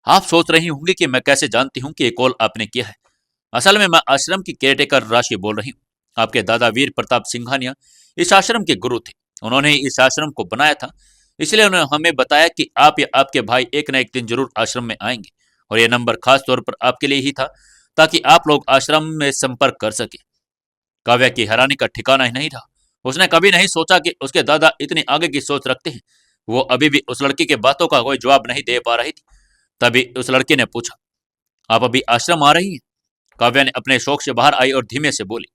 आप सोच रही होंगी कि मैं कैसे जानती हूं कि ये कॉल आपने किया है। असल में मैं आश्रम की केयरटेकर राशि बोल रही हूँ। आपके दादा वीर प्रताप सिंघानिया इस आश्रम के गुरु थे। उन्होंने ही इस आश्रम को बनाया था। इसलिए उन्होंने हमें बताया कि आप या आपके भाई एक न एक दिन जरूर आश्रम में आएंगे, और यह नंबर खास तौर पर आपके लिए ही था, ताकि आप लोग आश्रम में संपर्क कर सके। काव्या की हैरानी का ठिकाना ही नहीं रहा। उसने कभी नहीं सोचा कि उसके दादा इतनी आगे की सोच रखते हैं। वो अभी भी उस लड़की के बातों का कोई जवाब नहीं दे पा रही थी। तभी उस लड़की ने पूछा, आप अभी आश्रम आ रही हैं? काव्या ने अपने शौक से बाहर आई और धीमे से बोली,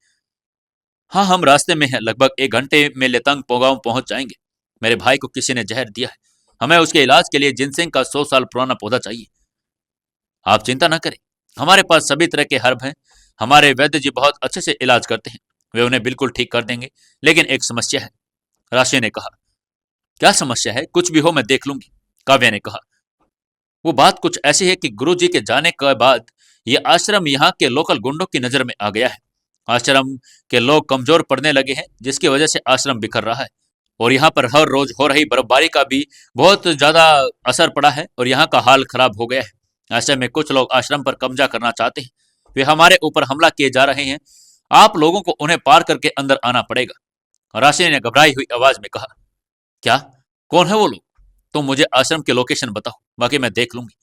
हाँ, हम रास्ते में हैं, लगभग 1 घंटे में लेतंग पोगांव पहुंच जाएंगे। मेरे भाई को किसी ने जहर दिया है। हमें उसके इलाज के लिए जिनसेंग का 100 साल पुराना पौधा चाहिए। आप चिंता न करें, हमारे पास सभी तरह के हर्ब हैं। हमारे वैद्य जी बहुत अच्छे से इलाज करते हैं। वे उन्हें बिल्कुल ठीक कर देंगे। लेकिन एक समस्या है, राशि ने कहा। क्या समस्या है? कुछ भी हो मैं देख लूंगी, काव्या ने कहा। वो बात कुछ ऐसी है कि गुरुजी के जाने के बाद यह आश्रम यहाँ के लोकल गुंडों की नजर में आ गया है। आश्रम के लोग कमजोर पड़ने लगे हैं, जिसकी वजह से आश्रम बिखर रहा है। और यहाँ पर हर रोज हो रही बर्फबारी का भी बहुत ज्यादा असर पड़ा है और यहाँ का हाल खराब हो गया है। ऐसे में कुछ लोग आश्रम पर कब्जा करना चाहते हैं। वे हमारे ऊपर हमला किए जा रहे हैं। आप लोगों को उन्हें पार करके अंदर आना पड़ेगा। राशि ने घबराई हुई आवाज में कहा, क्या? कौन है वो लोग? तुम मुझे आश्रम की लोकेशन बताओ, बाकी मैं देख लूंगी,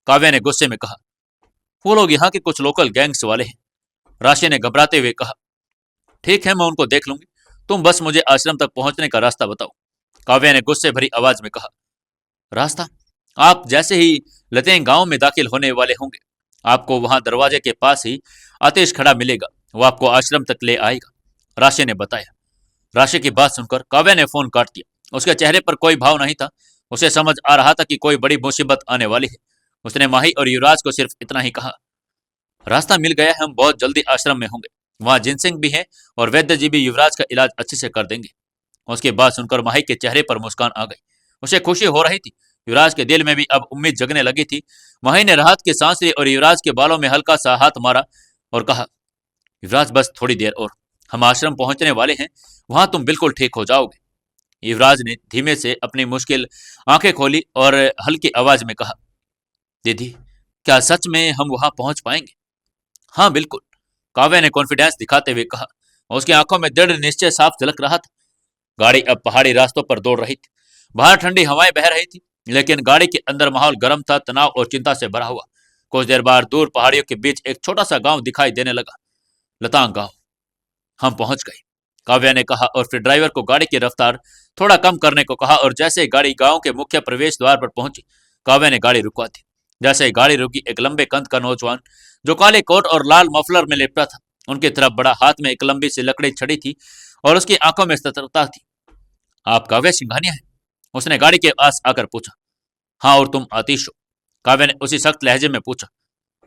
काव्या ने गुस्से में कहा। वो लोग यहाँ के कुछ लोकल गैंग्स वाले हैं, राशि ने घबराते हुए कहा। ठीक है, मैं उनको देख लूंगी, तुम बस मुझे आश्रम तक पहुंचने का रास्ता बताओ, काव्या ने गुस्से भरी आवाज में कहा। रास्ता? आप जैसे ही लतें गांव में दाखिल होने वाले होंगे, आपको वहां दरवाजे के पास ही आतिश खड़ा मिलेगा। वो आपको आश्रम तक ले आएगा, राशि ने बताया। राशि की बात सुनकर काव्या ने फोन काट दिया। उसके चेहरे पर कोई भाव नहीं था। उसे समझ आ रहा था कि कोई बड़ी मुसीबत आने वाली है। उसने माही और युवराज को सिर्फ इतना ही कहा, रास्ता मिल गया है, हम बहुत जल्दी आश्रम में होंगे। वहां जिनसिंह भी है और वैद्य जी भी युवराज का इलाज अच्छे से कर देंगे। उसकी बात सुनकर माही के चेहरे पर मुस्कान आ गई। उसे खुशी हो रही थी युवराज के दिल में भी अब उम्मीद जगने लगी थी। माही ने राहत की सांस ली और युवराज के बालों में हल्का सा हाथ मारा और कहा, युवराज बस थोड़ी देर और, हम आश्रम पहुंचने वाले हैं, वहां तुम बिल्कुल ठीक हो जाओगे। युवराज ने धीमे से अपनी मुश्किल आंखें खोली और हल्की आवाज में कहा, दीदी क्या सच में हम वहां पहुंच पाएंगे? हाँ बिल्कुल, काव्या ने कॉन्फिडेंस दिखाते हुए कहा। उसकी आंखों में दृढ़ निश्चय साफ झलक रहा था। गाड़ी अब पहाड़ी रास्तों पर दौड़ रही थी। बाहर ठंडी हवाएं बह रही थी, लेकिन गाड़ी के अंदर माहौल गर्म था, तनाव और चिंता से भरा हुआ। कुछ देर बाद दूर पहाड़ियों के बीच एक छोटा सा गांव दिखाई देने लगा। लतांग गांव। हम पहुंच गए, काव्या ने कहा और फिर ड्राइवर को गाड़ी की रफ्तार थोड़ा कम करने को कहा और जैसे ही गाड़ी गांव के मुख्य प्रवेश द्वार पर पहुंची, काव्या ने गाड़ी रुकवा दी। जैसे ही गाड़ी रुकी, एक लंबे कंध का नौजवान जो काले कोट और लाल मफलर में लिपटा था, उनकी तरफ बड़ा। हाथ में एक लंबी सी लकड़ी छड़ी थी और उसकी आंखों में सतर्कता थी। आप काव्या सिंघानिया हैं? उसने गाड़ी के पास आकर पूछा। हाँ, और तुम आतिश हो? काव्या ने उसी सख्त लहजे में पूछा।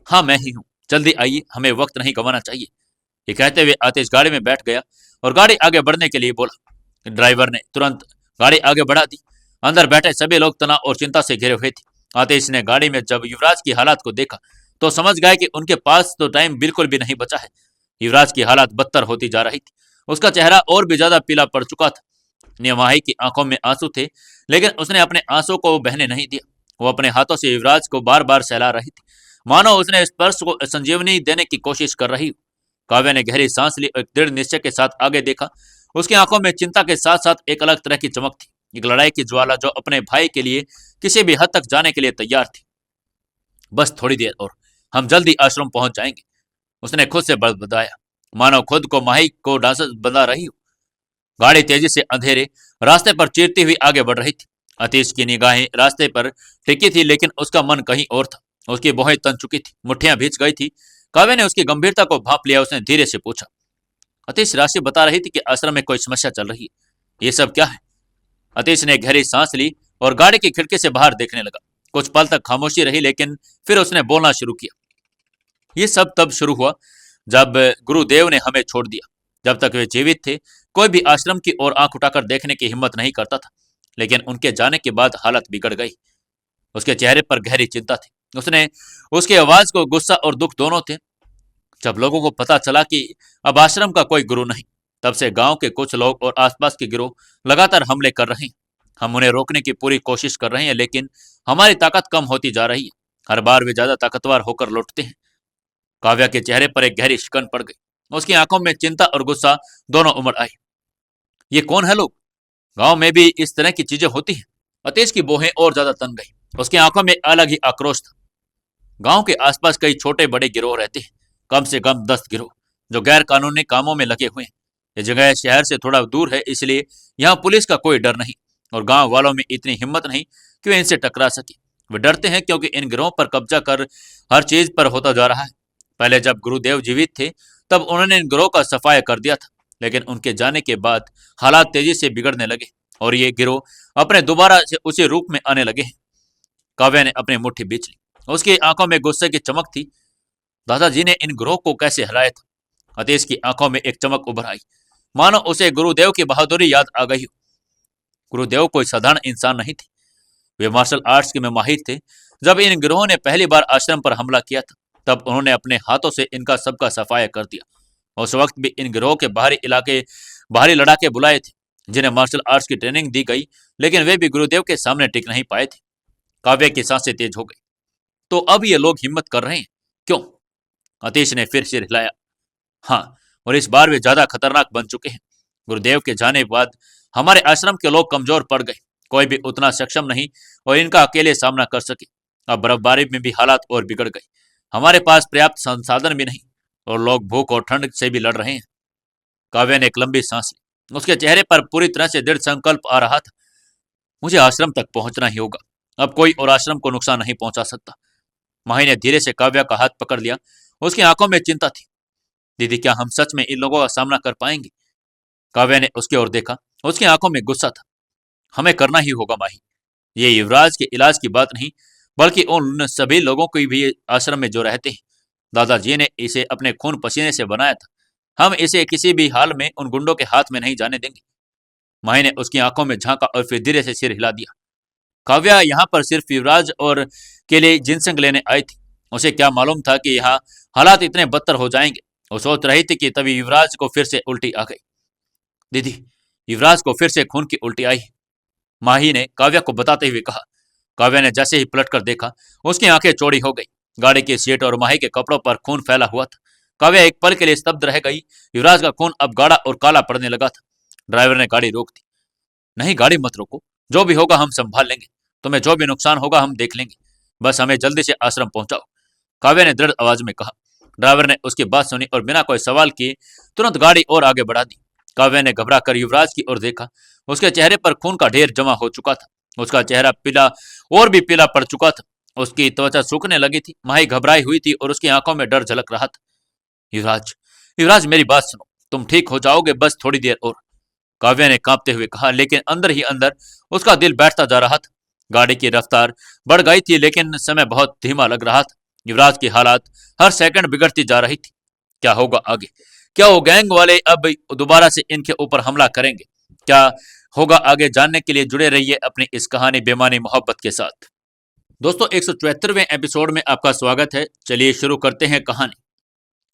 हाँ मैं ही हूँ, जल्दी आइए, हमें वक्त नहीं गंवाना चाहिए। ये कहते हुए आतिश गाड़ी में बैठ गया और गाड़ी आगे बढ़ने के लिए बोला। ड्राइवर ने तुरंत गाड़ी आगे बढ़ा दी। अंदर बैठे सभी लोग तनाव और चिंता से घिरे हुए थे। आतिश ने गाड़ी में जब युवराज की हालात को देखा तो समझ गए कि उनके पास तो टाइम बिल्कुल भी नहीं बचा है। युवराज की हालात बदतर होती जा रही थी। उसका चेहरा और भी ज्यादा पीला पड़ चुका था। नियमाही की आंखों में आंसू थे, लेकिन उसने अपने आंसू को बहने नहीं दिया। वो अपने हाथों से युवराज को बार बार सहला रही थी, मानो उसने स्पर्श को संजीवनी देने की कोशिश कर रही हो। काव्या ने गहरी सांस ली और एक दृढ़ निश्चय के साथ आगे देखा। उसकी आंखों में चिंता के साथ साथ एक अलग तरह की चमक थी, एक लड़ाई की ज्वाला जो अपने भाई के लिए किसी भी हद तक जाने के लिए तैयार थी। बस थोड़ी देर और, हम जल्दी आश्रम पहुंच जाएंगे, उसने खुद से बड़बड़ाया, मानो खुद को माही को डांस बंधा रही हो। गाड़ी तेजी से अंधेरे रास्ते पर चीरती हुई आगे बढ़ रही थी। अतीश की निगाहें रास्ते पर टिकी थी, लेकिन उसका मन कहीं और था। उसकी भौहें तन चुकी थी, मुट्ठियां भींच गई थी। काव्या ने उसकी गंभीरता को भांप लिया। उसने धीरे से पूछा। अतीश, राशि बता रही थी कि आश्रम में कोई समस्या चल रही है, ये सब क्या है? अतीश ने गहरी सांस ली और गाड़ी की खिड़की से बाहर देखने लगा। कुछ पल तक खामोशी रही, लेकिन फिर उसने बोलना शुरू किया। ये सब तब शुरू हुआ जब गुरुदेव ने हमें छोड़ दिया। जब तक वे जीवित थे, कोई भी आश्रम की ओर आंख उठाकर देखने की हिम्मत नहीं करता था, लेकिन उनके जाने के बाद हालत बिगड़ गई। उसके चेहरे पर गहरी चिंता थी। उसने उसकी आवाज को गुस्सा और दुख दोनों थे। जब लोगों को पता चला कि अब आश्रम का कोई गुरु नहीं, तब से गांव के कुछ लोग और आसपास के गिरोह लगातार हमले कर रहे हैं। हम उन्हें रोकने की पूरी कोशिश कर रहे हैं, लेकिन हमारी ताकत कम होती जा रही है। हर बार वे ज्यादा ताकतवर होकर लौटते हैं। काव्या के चेहरे पर एक गहरी शिकन पड़ गई। उसकी आंखों में चिंता और गुस्सा दोनों उमड़ आई। ये कौन है लोग? गांव में भी इस तरह की चीजें होती हैं? अतीश की बोहें और ज्यादा तन गई। उसकी आंखों में अलग ही आक्रोश था। गांव के आसपास कई छोटे बड़े गिरोह रहते हैं, कम से कम 10 गिरोह, जो गैर कानूनी कामों में लगे हुए हैं। ये जगह शहर से थोड़ा दूर है, इसलिए यहाँ पुलिस का कोई डर नहीं और गांव वालों में इतनी हिम्मत नहीं कि वे इनसे टकरा सके। वे डरते हैं क्योंकि इन गिरोहों पर कब्जा कर हर चीज पर होता जा रहा है। पहले जब गुरुदेव जीवित थे, तब उन्होंने इन गिरोह का सफाया कर दिया था, लेकिन उनके जाने के बाद हालात तेजी से बिगड़ने लगे और ये गिरोह अपने दोबारा से उसी रूप में आने लगे हैं। काव्या ने अपनी मुट्ठी बीच ली। उसकी आंखों में गुस्से की चमक थी। दादाजी ने इन गिरोह को कैसे हराया था? अतीश की आंखों में एक चमक उभर आई, मानो उसे गुरुदेव की बहादुरी याद आ गई हो। गुरुदेव कोई साधारण इंसान नहीं थे, वे मार्शल आर्ट्स के में माहिर थे। जब इन गिरोहों ने पहली बार आश्रम पर हमला किया था, तब उन्होंने अपने हाथों से इनका सबका सफाया कर दिया। उस वक्त भी इन गिरोह के बाहरी लड़ाके बुलाए थे, जिन्हें मार्शल आर्ट्स की ट्रेनिंग दी गई, लेकिन वे भी गुरुदेव के सामने टिक नहीं पाए थे। काव्य की सांसें तेज हो गई। तो अब ये लोग हिम्मत कर रहे हैं, क्यों? अतीश ने फिर सिर हिलाया। हाँ, और इस बार वे ज्यादा खतरनाक बन चुके हैं। गुरुदेव के जाने के बाद हमारे आश्रम के लोग कमजोर पड़ गए। कोई भी उतना सक्षम नहीं और इनका अकेले सामना कर सके। अब बर्फबारी में भी हालात और बिगड़ गए। हमारे पास पर्याप्त संसाधन भी नहीं और लोग भूख और ठंड से भी लड़ रहे हैं। काव्य ने एक लंबी सांस ली। उसके चेहरे पर पूरी तरह से दृढ़ संकल्प आ रहा था। मुझे आश्रम तक पहुंचना ही होगा। अब कोई और आश्रम को नुकसान नहीं पहुंचा सकता। माही ने धीरे से काव्या का हाथ पकड़ लिया। उसकी आंखों में चिंता थी। दीदी, क्या हम सच में इन लोगों का सामना कर पाएंगे? काव्या ने उसकी ओर देखा। उसकी आंखों में गुस्सा था। हमें करना ही होगा माही। ये युवराज के इलाज की बात नहीं, बल्कि उन सभी लोगों की भी आश्रम में जो रहते हैं। दादाजी ने इसे अपने खून पसीने से बनाया था। हम इसे किसी भी हाल में उन गुंडों के हाथ में नहीं जाने देंगे। माही ने उसकी आंखों में झांका और फिर धीरे से सिर हिला दिया। काव्या यहाँ पर सिर्फ युवराज और के लिए जिनसंग लेने आई थी। उसे क्या मालूम था कि यहाँ हालात इतने बदतर हो जाएंगे। वो सोच रही थी कि तभी युवराज को फिर से उल्टी आ गई। दीदी, युवराज को फिर से खून की उल्टी आई, माही ने काव्या को बताते हुए कहा। काव्या ने जैसे ही पलट कर देखा, उसकी आंखें चौड़ी हो गई। गाड़ी की सीट और माही के कपड़ों पर खून फैला हुआ था। काव्या एक पल के लिए स्तब्ध रह गई। युवराज का खून अब गाढ़ा और काला पड़ने लगा था। ड्राइवर ने गाड़ी रोक दी। नहीं, गाड़ी मत रोको, जो भी होगा हम संभाल लेंगे। तुम्हें जो भी नुकसान होगा हम देख लेंगे, बस हमें जल्दी से आश्रम पहुंचाओ, काव्या ने दृढ़ आवाज में कहा। ड्राइवर ने उसकी बात सुनी और बिना कोई सवाल किए तुरंत गाड़ी और आगे बढ़ा दी। काव्या ने घबरा कर युवराज की ओर देखा। उसके चेहरे पर खून का ढेर जमा हो चुका था। उसका चेहरा पीला और भी पीला पड़ चुका था। उसकी त्वचा सूखने लगी थी। माही घबराई हुई थी और उसकी आंखों में डर झलक रहा था। युवराज, युवराज मेरी बात सुनो, तुम ठीक हो जाओगे, बस थोड़ी देर और, काव्या ने कांपते हुए कहा। लेकिन अंदर ही अंदर उसका दिल बैठता जा रहा था। गाड़ी की रफ्तार बढ़ गई थी लेकिन समय बहुत धीमा लग रहा था। युवराज की हालात हर सेकंड बिगड़ती जा रही थी। क्या होगा आगे? क्या वो गैंग वाले अब दोबारा से इनके ऊपर हमला करेंगे? क्या होगा आगे जानने के लिए जुड़े रहिए अपनी इस कहानी बेमानी मोहब्बत के साथ। दोस्तों, 174वें एपिसोड में आपका स्वागत है। चलिए शुरू करते हैं कहानी।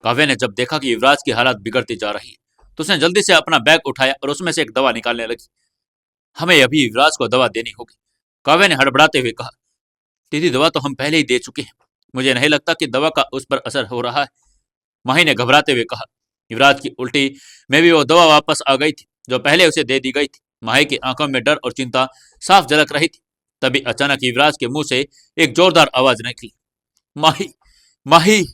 काव्या ने जब देखा कि युवराज की हालत बिगड़ती जा रही है तो उसने जल्दी से अपना बैग उठाया और उसमें से एक दवा निकालने लगी। हमें अभी युवराज को दवा देनी होगी, काव्या ने हड़बड़ाते हुए कहा। दीदी, दवा तो हम पहले ही दे चुके हैं, मुझे नहीं लगता कि दवा का उस पर असर हो रहा है, माही ने घबराते हुए कहा। युवराज की उल्टी में भी वो दवा वापस आ गई थी जो पहले उसे दे दी गई थी। माही की आंखों में डर और चिंता साफ झलक रही थी। तभी अचानक युवराज के मुंह से एक जोरदार आवाज निकली, माही, माही।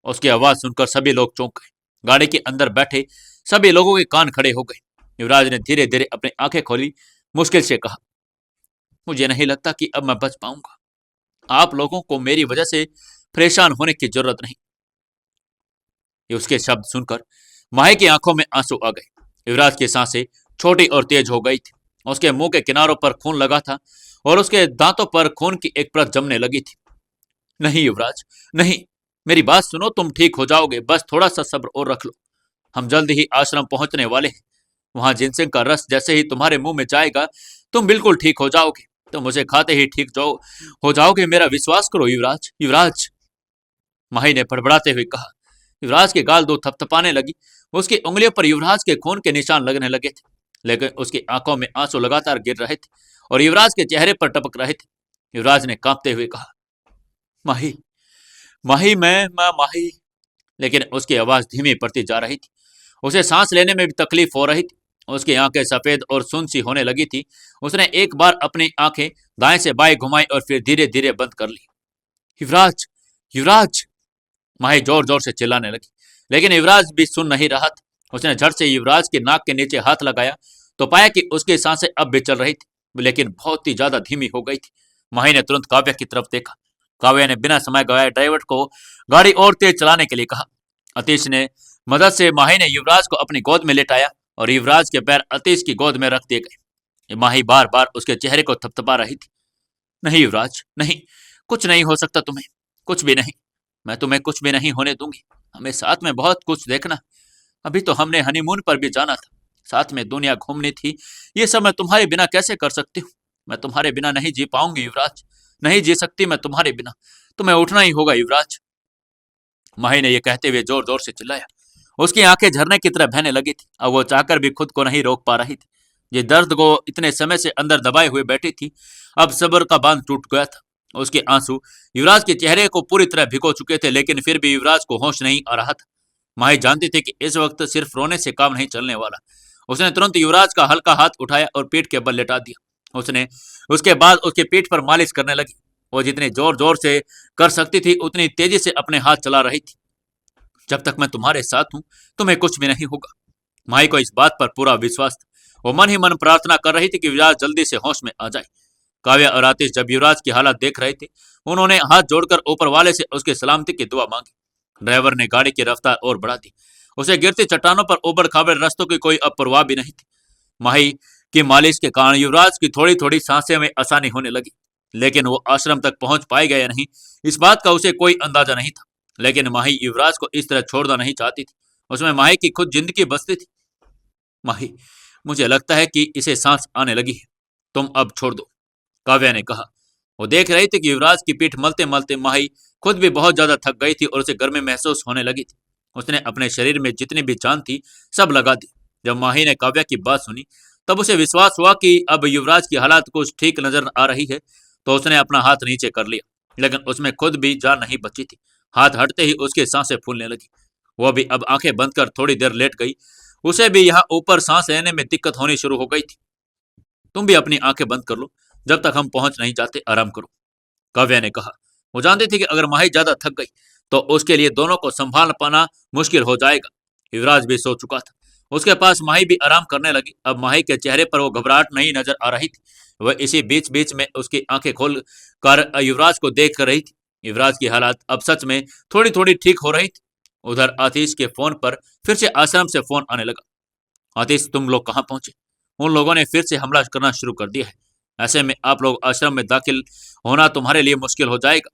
उसकी आवाज सुनकर सभी लोग चौंक गए। गाड़ी के अंदर बैठे सभी लोगों के कान खड़े हो गए। युवराज ने धीरे धीरे अपनी आंखें खोली, मुश्किल से कहा, मुझे नहीं लगता कि अब मैं बच पाऊंगा। आप लोगों को मेरी वजह से परेशान होने की जरूरत नहीं। ये उसके शब्द सुनकर माही की आंखों में आंसू आ गए। युवराज की सांसें छोटी और तेज हो गई थी। उसके मुंह के किनारों पर खून लगा था और उसके दांतों पर खून की एक परत जमने लगी थी। नहीं युवराज, नहीं, मेरी बात सुनो, तुम ठीक हो जाओगे, बस थोड़ा सा सब्र और रख लो। हम जल्द ही आश्रम पहुंचने वाले हैं। वहां जिनसिंग का रस जैसे ही तुम्हारे मुंह में जाएगा तुम बिल्कुल ठीक हो जाओगे। तुम उसे खाते ही ठीक जाओ हो जाओगे, मेरा विश्वास करो युवराज, युवराज, माही ने फड़फड़ाते हुए कहा। युवराज के गाल दो थपथपाने लगी। उसकी उंगलियों पर युवराज के खून के निशान लगने लगे थे, लेकिन उसकी आंखों में आंसू लगातार गिर रहे थे और युवराज के चेहरे पर टपक रहे थे। युवराज ने कांपते हुए कहा, माही, माही, मैं माही। लेकिन उसकी आवाज धीमी पड़ती जा रही थी। उसे सांस लेने में भी तकलीफ हो रही थी। उसकी आंखें सफेद और सुन सी होने लगी थी। उसने एक बार अपनी आंखें दाएं से बाएं घुमाई और फिर धीरे धीरे बंद कर ली। युवराज, युवराज, माही जोर जोर से चिल्लाने लगी, लेकिन युवराज भी सुन नहीं रहा था। उसने झट से युवराज के नाक के नीचे हाथ लगाया तो पाया कि उसकी सांसें अब भी चल रही थी, लेकिन बहुत ही ज्यादा धीमी हो गई थी। माही ने तुरंत काव्या की तरफ देखा। काव्या ने बिना समय गवाए ड्राइवर को गाड़ी और तेज चलाने के लिए कहा। अतीश ने मदद से माही ने युवराज को अपनी गोद में लेटाया और युवराज के पैर अतीश की गोद में रख दिए गए। माही बार बार उसके चेहरे को थपथपा रही थी। नहीं युवराज, नहीं, कुछ नहीं हो सकता तुम्हें, कुछ भी नहीं, मैं तुम्हें कुछ भी नहीं होने दूंगी। हमें साथ में बहुत कुछ देखना। अभी तो हमने हनीमून पर भी जाना था, साथ में दुनिया घूमनी थी। ये सब मैं तुम्हारे बिना कैसे कर सकती हूँ? मैं तुम्हारे बिना नहीं जी पाऊंगी युवराज, नहीं जी सकती मैं तुम्हारे बिना। तुम्हें उठना ही होगा युवराज, माही ने यह कहते हुए जोर जोर से चिल्लाया। उसकी आंखें झरने की तरह बहने लगी थी। अब वो चाहकर भी खुद को नहीं रोक पा रही थी। ये दर्द को इतने समय से अंदर दबाए हुए बैठी थी, अब सब्र का बांध टूट गया था। उसके आंसू युवराज के चेहरे को पूरी तरह भिगो चुके थे, लेकिन फिर भी युवराज को होश नहीं आ रहा था। माही जानती थी कि इस वक्त सिर्फ रोने से काम नहीं चलने वाला। उसने तुरंत युवराज का हल्का हाथ उठाया और पीठ के बल लेटा दिया। उसने उसके बाद उसके पीठ पर मालिश करने लगी। वो जितनी जोर जोर से कर सकती थी उतनी तेजी से अपने हाथ चला रही थी। जब तक मैं तुम्हारे साथ हूं तुम्हें कुछ भी नहीं होगा। माही को इस बात पर पूरा विश्वास था। वो मन ही मन प्रार्थना कर रही थी कि युवराज जल्दी से होश में आ जाए। काव्या और आतिश जब युवराज की हालत देख रहे थे, उन्होंने हाथ जोड़कर ऊपर वाले से उसकी सलामती की दुआ मांगी। ड्राइवर ने गाड़ी की रफ्तार और बढ़ा दी। उसे गिरती चट्टानों पर उबड़ खाबड़ रास्तों की कोई अब परवाह भी नहीं थी। माही की मालिश के कारण युवराज की थोड़ी थोड़ी सांसें में आसानी होने लगी, लेकिन वो आश्रम तक पहुंच पाएगा या नहीं इस बात का उसे कोई अंदाजा नहीं था। लेकिन माही युवराज को इस तरह छोड़ना नहीं चाहती थी। उसमें माही की खुद जिंदगी बसती थी। माही, मुझे लगता है कि इसे सांस आने लगी है, तुम अब छोड़ दो, काव्या ने कहा। वो देख रही थी कि युवराज की पीठ मलते मलते माही खुद भी बहुत ज्यादा थक गई थी और उसे गर्मी महसूस होने लगी थी। उसने अपने शरीर में जितनी भी जान थी सब लगा दी। जब माही ने काव्या की बात सुनी तब उसे विश्वास हुआ कि अब युवराज की हालत कुछ ठीक नजर आ रही है। तो उसने अपना हाथ नीचे कर लिया, लेकिन उसमें खुद भी जान नहीं बची थी। हाथ हटते ही उसकी सांसें फूलने लगी। वह भी अब आंखें बंद कर थोड़ी देर लेट गई। उसे भी यहाँ ऊपर सांस लेने में दिक्कत होनी शुरू हो गई थी। तुम भी अपनी आंखें बंद कर लो, जब तक हम पहुंच नहीं जाते आराम करो, काव्या ने कहा। वो जानती थी कि अगर माही ज्यादा थक गई तो उसके लिए दोनों को संभाल पाना मुश्किल हो जाएगा। युवराज भी सो चुका था। उसके पास माही भी आराम करने लगी। अब माही के चेहरे पर वो घबराहट नहीं नजर आ रही थी। वह इसी बीच बीच में उसकी आंखें खोल कर युवराज को देख रही थी। युवराज की हालत अब सच में थोड़ी थोड़ी ठीक हो रही थी। उधर आतिश के फोन पर फिर से आश्रम से फोन आने लगा। आतिश, तुम लोग कहाँ पहुंचे? उन लोगों ने फिर से हमला करना शुरू कर दिया है। ऐसे में आप लोग आश्रम में दाखिल होना तुम्हारे लिए मुश्किल हो जाएगा।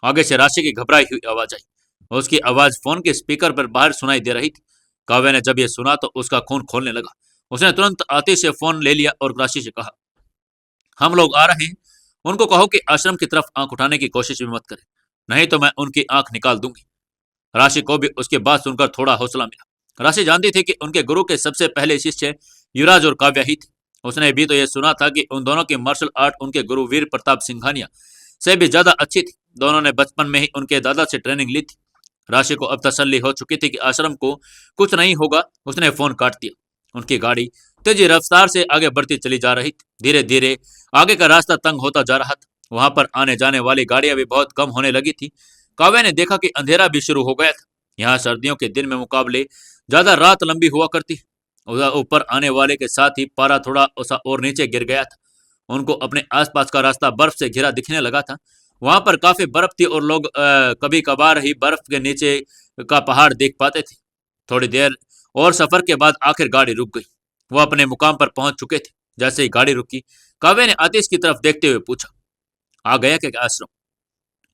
आगे से राशि की घबराई हुई आवाज आई। उसकी आवाज फोन के स्पीकर पर बाहर सुनाई दे रही थी। काव्या ने जब यह सुना तो उसका खून खोलने लगा। उसने तुरंत आतिश से फोन ले लिया और राशि से कहा, हम लोग आ रहे हैं। उनको कहो कि आश्रम की तरफ आंख उठाने की कोशिश भी मत करें, नहीं तो मैं उनकी आंख निकाल दूंगी। राशि को भी उसकी बात सुनकर थोड़ा हौसला मिला। राशि जानती थी कि उनके गुरु के सबसे पहले शिष्य युवराज और काव्या ही थे। उसने भी तो यह सुना था कि उन दोनों की मार्शल आर्ट उनके गुरु वीर प्रताप सिंघानिया से भी ज्यादा अच्छी थी। दोनों ने बचपन में ही उनके दादा से ट्रेनिंग ली थी। राशि को अब तसल्ली हो चुकी थी कि आश्रम को कुछ नहीं होगा। उसने फोन काट दिया। उनकी गाड़ी तेजी रफ्तार से आगे बढ़ती चली जा रही थी। धीरे धीरे आगे का रास्ता तंग होता जा रहा था। वहां पर आने जाने वाली गाड़ियां भी बहुत कम होने लगी थी। काव्या ने देखा कि अंधेरा भी शुरू हो गया था। यहाँ सर्दियों के दिन में मुकाबले ज्यादा रात लंबी हुआ करती। उधर ऊपर आने वाले के साथ ही पारा थोड़ा सा और नीचे गिर गया था। उनको अपने आसपास का रास्ता बर्फ से घिरा दिखने लगा था। वहां पर काफी बर्फ थी और लोग कभी कभार ही बर्फ के नीचे का पहाड़ देख पाते थे। थोड़ी देर और सफर के बाद आखिर गाड़ी रुक गई। वो अपने मुकाम पर पहुंच चुके थे। जैसे ही गाड़ी रुकी, काव्या ने आतिश की तरफ देखते हुए पूछा, आ गया क्या आश्रम?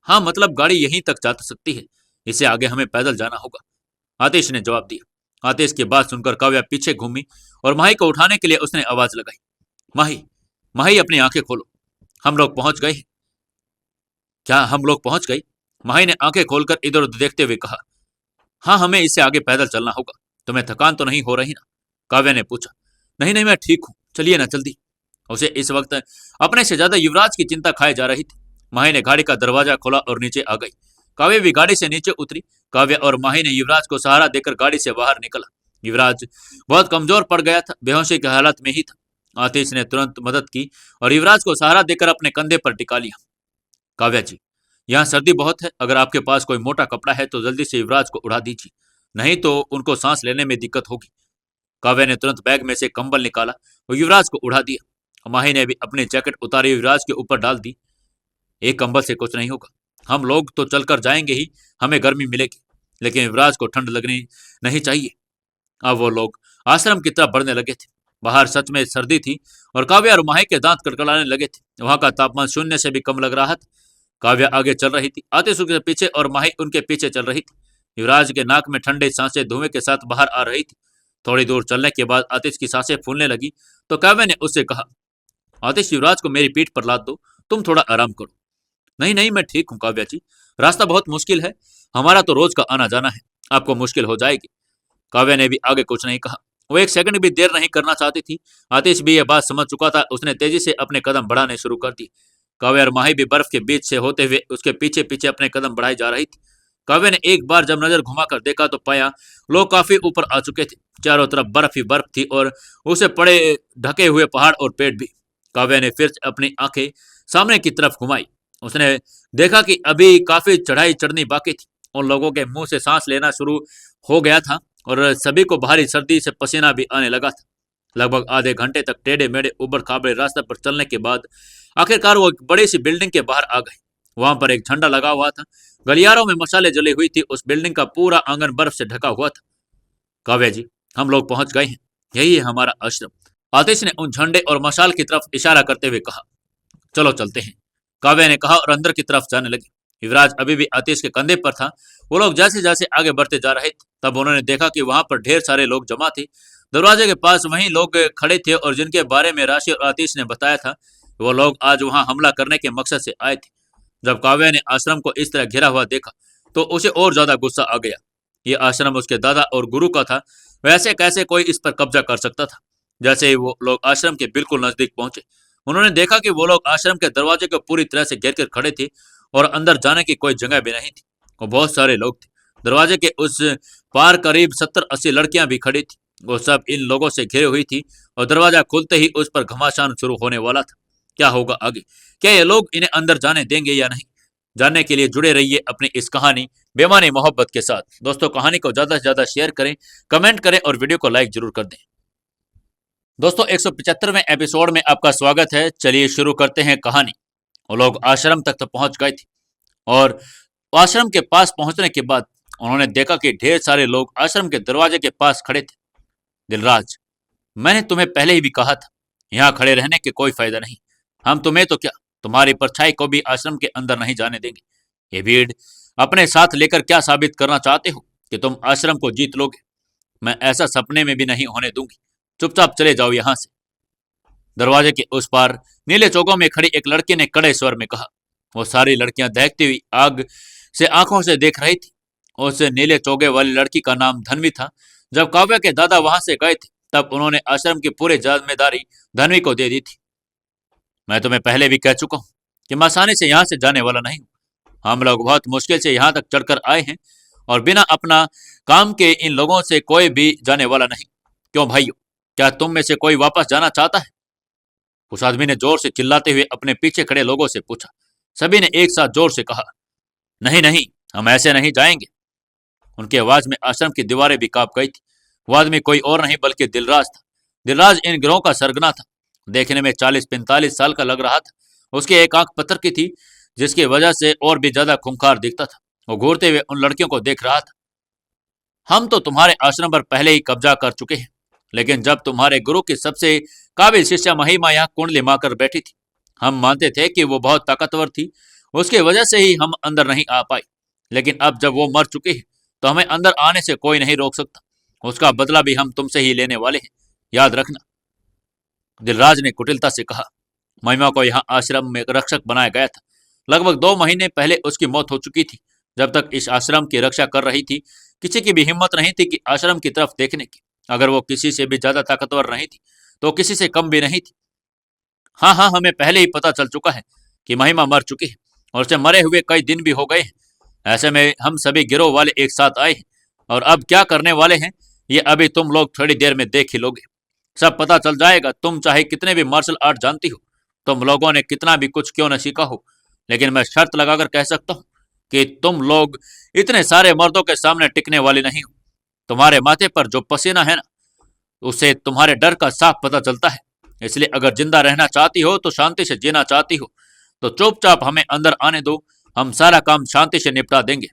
हाँ, मतलब गाड़ी यहीं तक जा सकती है, इससे आगे हमें पैदल जाना होगा, आतिश ने जवाब दिया। आतिश की बात सुनकर काव्या पीछे घूमी और माही को उठाने के लिए उसने आवाज लगाई, माही, माही अपनी आंखें खोलो, हम लोग पहुंच गए। क्या हम लोग पहुंच गए? माही ने आंखें खोलकर इधर उधर देखते हुए कहा, हाँ, हमें इससे आगे पैदल चलना होगा। तुम्हें थकान तो नहीं हो रही ना? काव्या ने पूछा। नहीं नहीं, मैं ठीक हूँ, चलिए ना जल्दी। उसे इस वक्त अपने से ज्यादा युवराज की चिंता खाए जा रही थी। माही ने गाड़ी का दरवाजा खोला और नीचे आ गई। काव्या भी गाड़ी से नीचे उतरी। काव्या और माही ने युवराज को सहारा देकर गाड़ी से बाहर निकला। युवराज बहुत कमजोर पड़ गया था, बेहोशी की हालत में ही था। आतिश ने तुरंत मदद की और युवराज को सहारा देकर अपने कंधे पर टिका लिया। काव्या जी, यहाँ सर्दी बहुत है, अगर आपके पास कोई मोटा कपड़ा है तो जल्दी से युवराज को उड़ा दीजिए, नहीं तो उनको सांस लेने में दिक्कत होगी। काव्या ने तुरंत बैग में से कंबल निकाला और युवराज को उड़ा दिया। माही ने भी अपनी जैकेट उतारी युवराज के ऊपर डाल दी। एक कंबल से कुछ नहीं होगा, हम लोग तो चलकर जाएंगे ही, हमें गर्मी मिलेगी, लेकिन युवराज को ठंड लगनी नहीं चाहिए। अब वो लोग आश्रम की तरफ बढ़ने लगे थे। बाहर सच में सर्दी थी और काव्या और माही के दांत कड़कड़ाने लगे थे। वहां का तापमान शून्य से भी कम लग रहा था। काव्या आगे चल रही थी, आतिश उसके पीछे और माही उनके पीछे चल रही थी। युवराज के नाक में ठंडे सांसें धुएं के साथ बाहर आ रही थी। थोड़ी दूर चलने के बाद आतिश की सांसें फूलने लगी तो काव्या ने उससे कहा, आतिश, युवराज को मेरी पीठ पर लाद दो, तुम थोड़ा आराम करो। नहीं नहीं, मैं ठीक हूँ काव्या जी, रास्ता बहुत मुश्किल है, हमारा तो रोज का आना जाना है, आपको मुश्किल हो जाएगी। काव्या ने भी आगे कुछ नहीं कहा। वो एक सेकंड भी देर नहीं करना चाहती थी। आतिश भी यह बात समझ चुका था। उसने तेजी से अपने कदम बढ़ाने शुरू कर दिए। काव्या और माही भी बर्फ के बीच से होते हुए उसके पीछे पीछे अपने कदम बढ़ाई जा रही थी। काव्या ने एक बार जब नजर घुमाकर देखा तो पाया लोग काफी ऊपर आ चुके थे। चारों तरफ बर्फ ही बर्फ थी और उसे पड़े ढके हुए पहाड़ और पेड़ भी। काव्या ने फिर अपनी आंखें सामने की तरफ घुमाई। उसने देखा कि अभी काफी चढ़ाई चढ़नी बाकी थी। उन लोगों के मुंह से सांस लेना शुरू हो गया था और सभी को भारी सर्दी से पसीना भी आने लगा था। लगभग आधे घंटे तक टेढ़े मेढ़े उबड़ खाबड़े रास्ते पर चलने के बाद आखिरकार वो एक बड़ी सी बिल्डिंग के बाहर आ गए। वहां पर एक झंडा लगा हुआ था। गलियारों में मशाले जली हुई थी। उस बिल्डिंग का पूरा आंगन बर्फ से ढका हुआ था। काव्या जी, हम लोग पहुंच गए हैं, यही है हमारा आश्रम, आतिश ने उन झंडे और मशाल की तरफ इशारा करते हुए कहा। चलो चलते हैं, काव्या ने कहा और अंदर की तरफ जाने लगी। युवराज अभी भी आतिश के कंधे पर था। वो लोग जैसे जैसे आगे बढ़ते जा रहे थे तब उन्होंने देखा कि वहां पर ढेर सारे लोग जमा थे। दरवाजे के पास वहीं लोग खड़े थे और जिनके बारे में राशि और आतिश ने बताया था वो लोग आज वहां हमला करने के मकसद से आए थे। जब काव्या ने आश्रम को इस तरह घिरा हुआ देखा तो उसे और ज्यादा गुस्सा आ गया। ये आश्रम उसके दादा और गुरु का था, वैसे कैसे कोई इस पर कब्जा कर सकता था। जैसे ही वो लोग आश्रम के बिल्कुल नजदीक पहुंचे, उन्होंने देखा कि वो लोग आश्रम के दरवाजे को पूरी तरह से घेर कर खड़े थे और अंदर जाने की कोई जगह भी नहीं थी। वो बहुत सारे लोग थे। दरवाजे के उस पार करीब 70-80 लड़कियां भी खड़ी थी। वो सब इन लोगों से घिरी हुई थी और दरवाजा खुलते ही उस पर घमासान शुरू होने वाला था। क्या होगा आगे? क्या ये लोग इन्हें अंदर जाने देंगे या नहीं? जानने के लिए जुड़े रहिए अपनी इस कहानी बेमानी मोहब्बत के साथ। दोस्तों, कहानी को ज्यादा से ज्यादा शेयर करें, कमेंट करें और वीडियो को लाइक जरूर कर दें। दोस्तों, 175वें एपिसोड में आपका स्वागत है। चलिए शुरू करते हैं कहानी। वो लोग आश्रम तक तो पहुंच गए थे और आश्रम के पास पहुंचने के बाद उन्होंने देखा कि ढेर सारे लोग आश्रम के दरवाजे के पास खड़े थे। दिलराज, मैंने तुम्हें पहले ही भी कहा था, यहाँ खड़े रहने के कोई फायदा नहीं। हम तुम्हें तो क्या, तुम्हारी परछाई को भी आश्रम के अंदर नहीं जाने देंगे। ये भीड़ अपने साथ लेकर क्या साबित करना चाहते हो कि तुम आश्रम को जीत लोगे? मैं ऐसा सपने में भी नहीं होने दूंगी। चुपचाप चले जाओ यहाँ से। दरवाजे के उस पार नीले चौकों में खड़ी एक लड़की ने कड़े स्वर में कहा। वो सारी लड़कियां दहकती हुई आग से आंखों से देख रही थी। उस नीले चौके वाली लड़की का नाम धनवी था। जब काव्या के दादा वहां से गए थे तब उन्होंने आश्रम की पूरी जिम्मेदारी धनवी को दे दी थी। मैं तुम्हें पहले भी कह चुका हूँ कि मैं आसानी से यहाँ से जाने वाला नहीं हूँ। हम लोग बहुत मुश्किल से यहाँ तक चढ़कर आए हैं और बिना अपना काम के इन लोगों से कोई भी जाने वाला नहीं। क्यों भाइयों, क्या तुम में से कोई वापस जाना चाहता है? उस आदमी ने जोर से चिल्लाते हुए अपने पीछे खड़े लोगों से पूछा। सभी ने एक साथ जोर से कहा, नहीं नहीं, हम ऐसे नहीं जाएंगे। उनकी आवाज में आश्रम की दीवारें भी कांप गई थी। वो आदमी कोई और नहीं बल्कि दिलराज था। दिलराज इन गिरोह का सरगना था। देखने में 40-45 साल का लग रहा था। उसकी एक आंख पत्थर की थी, जिसकी वजह से और भी ज्यादा खूंखार दिखता था। वो घूरते हुए उन लड़कियों को देख रहा था। हम तो तुम्हारे आश्रम पर पहले ही कब्जा कर चुके हैं, लेकिन जब तुम्हारे गुरु की सबसे काबिल शिष्या महिमा यहाँ कुंडली मारकर बैठी थी, हम मानते थे कि वो बहुत ताकतवर थी। उसकी वजह से ही हम अंदर नहीं आ पाए। लेकिन अब जब वो मर चुकी है तो हमें अंदर आने से कोई नहीं रोक सकता। उसका बदला भी हम तुमसे ही लेने वाले हैं, याद रखना। दिलराज ने कुटिलता से कहा। महिमा को यहाँ आश्रम में रक्षक बनाया गया था। लगभग 2 महीने पहले उसकी मौत हो चुकी थी। जब तक इस आश्रम की रक्षा कर रही थी, किसी की भी हिम्मत नहीं थी कि आश्रम की तरफ देखने की। अगर वो किसी से भी ज्यादा ताकतवर नहीं थी तो किसी से कम भी नहीं थी। हाँ हाँ, हमें पहले ही पता चल चुका है कि महिमा मर चुकी है और उसे मरे हुए कई दिन भी हो गए हैं। ऐसे में हम सभी गिरोह वाले एक साथ आए हैं और अब क्या करने वाले हैं ये अभी तुम लोग थोड़ी देर में देख ही लोगे। सब पता चल जाएगा। तुम चाहे कितने भी मार्शल आर्ट जानती हो, तुम लोगों ने कितना भी कुछ क्यों न सीखा हो, लेकिन मैं शर्त लगाकर कह सकता हूँ कि तुम लोग इतने सारे मर्दों के सामने टिकने वाले नहीं हो। तुम्हारे माथे पर जो पसीना है ना, उससे तुम्हारे डर का साफ पता चलता है। इसलिए अगर जिंदा रहना चाहती हो, तो शांति से जीना चाहती हो, तो चुपचाप हमें अंदर आने दो। हम सारा काम शांति से निपटा देंगे।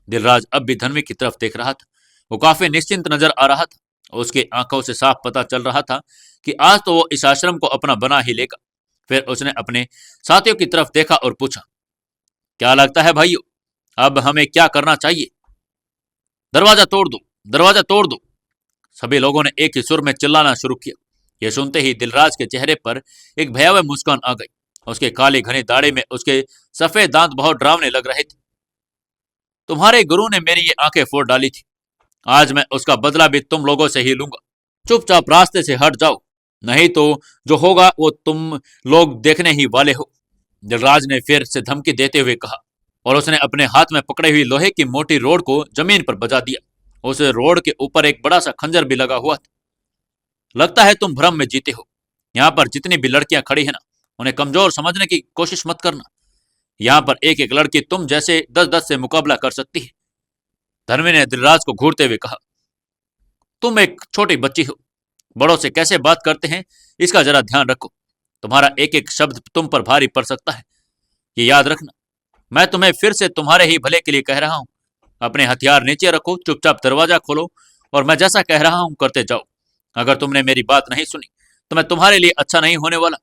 दिलराज अब भी धनवी की तरफ देख रहा था। वो काफी निश्चिंत नजर आ रहा था। उसकी आंखों से साफ पता चल रहा था कि आज तो वो इस आश्रम को अपना बना ही लेगा। फिर उसने अपने साथियों की तरफ देखा और पूछा, क्या लगता है भाइयों, अब हमें क्या करना चाहिए? दरवाजा तोड़ दो, दरवाजा तोड़ दो। सभी लोगों ने एक ही सुर में चिल्लाना शुरू किया। यह सुनते ही दिलराज के चेहरे पर एक भयावह मुस्कान आ गई। उसके काली घनी दाढ़ी में उसके सफेद दांत बहुत डरावने लग रहे थे। तुम्हारे गुरु ने मेरी ये आंखें फोड़ डाली थी। आज मैं उसका बदला भी तुम लोगों से ही लूंगा। चुपचाप रास्ते से हट जाओ, नहीं तो जो होगा वो तुम लोग देखने ही वाले हो। दिलराज ने फिर से धमकी देते हुए कहा और उसने अपने हाथ में पकड़े हुई लोहे की मोटी रोड को जमीन पर बजा दिया। उस रोड के ऊपर एक बड़ा सा खंजर भी लगा हुआ था। लगता है तुम भ्रम में जीते हो। यहाँ पर जितनी भी लड़कियां खड़ी है ना, उन्हें कमजोर समझने की कोशिश मत करना। यहाँ पर एक एक लड़की तुम जैसे 10-10 से मुकाबला कर सकती है। धनवी ने दिलराज को घूरते हुए कहा, तुम एक छोटी बच्ची हो। बड़ों से कैसे बात करते हैं इसका जरा ध्यान रखो। तुम्हारा एक एक शब्द तुम पर भारी पड़ सकता है, ये याद रखना। मैं तुम्हें फिर से तुम्हारे ही भले के लिए कह रहा हूं। अपने हथियार नीचे रखो, चुपचाप दरवाजा खोलो और मैं जैसा कह रहा हूं करते जाओ। अगर तुमने मेरी बात नहीं सुनी तो मैं तुम्हारे लिए अच्छा नहीं होने वाला।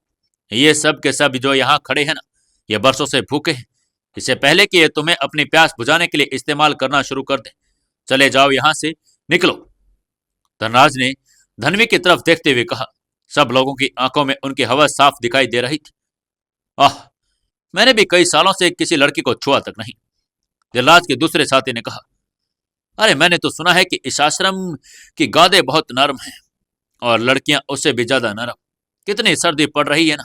ये सब के सब जो यहाँ खड़े हैं ना, ये बरसों से भूखे हैं। इससे पहले कि ये तुम्हें अपनी प्यास बुझाने के लिए इस्तेमाल करना शुरू कर दे, चले जाओ यहाँ से, निकलो। धनराज ने धनवी की तरफ देखते हुए कहा। सब लोगों की आंखों में उनकी हवस साफ दिखाई दे रही थी। आह, मैंने भी कई सालों से किसी लड़की को छुआ तक नहीं। दिलराज के दूसरे साथी ने कहा। अरे मैंने तो सुना है कि इस आश्रम की गादें बहुत नरम हैं और लड़कियां उससे भी ज्यादा नरम। कितनी सर्दी पड़ रही है ना,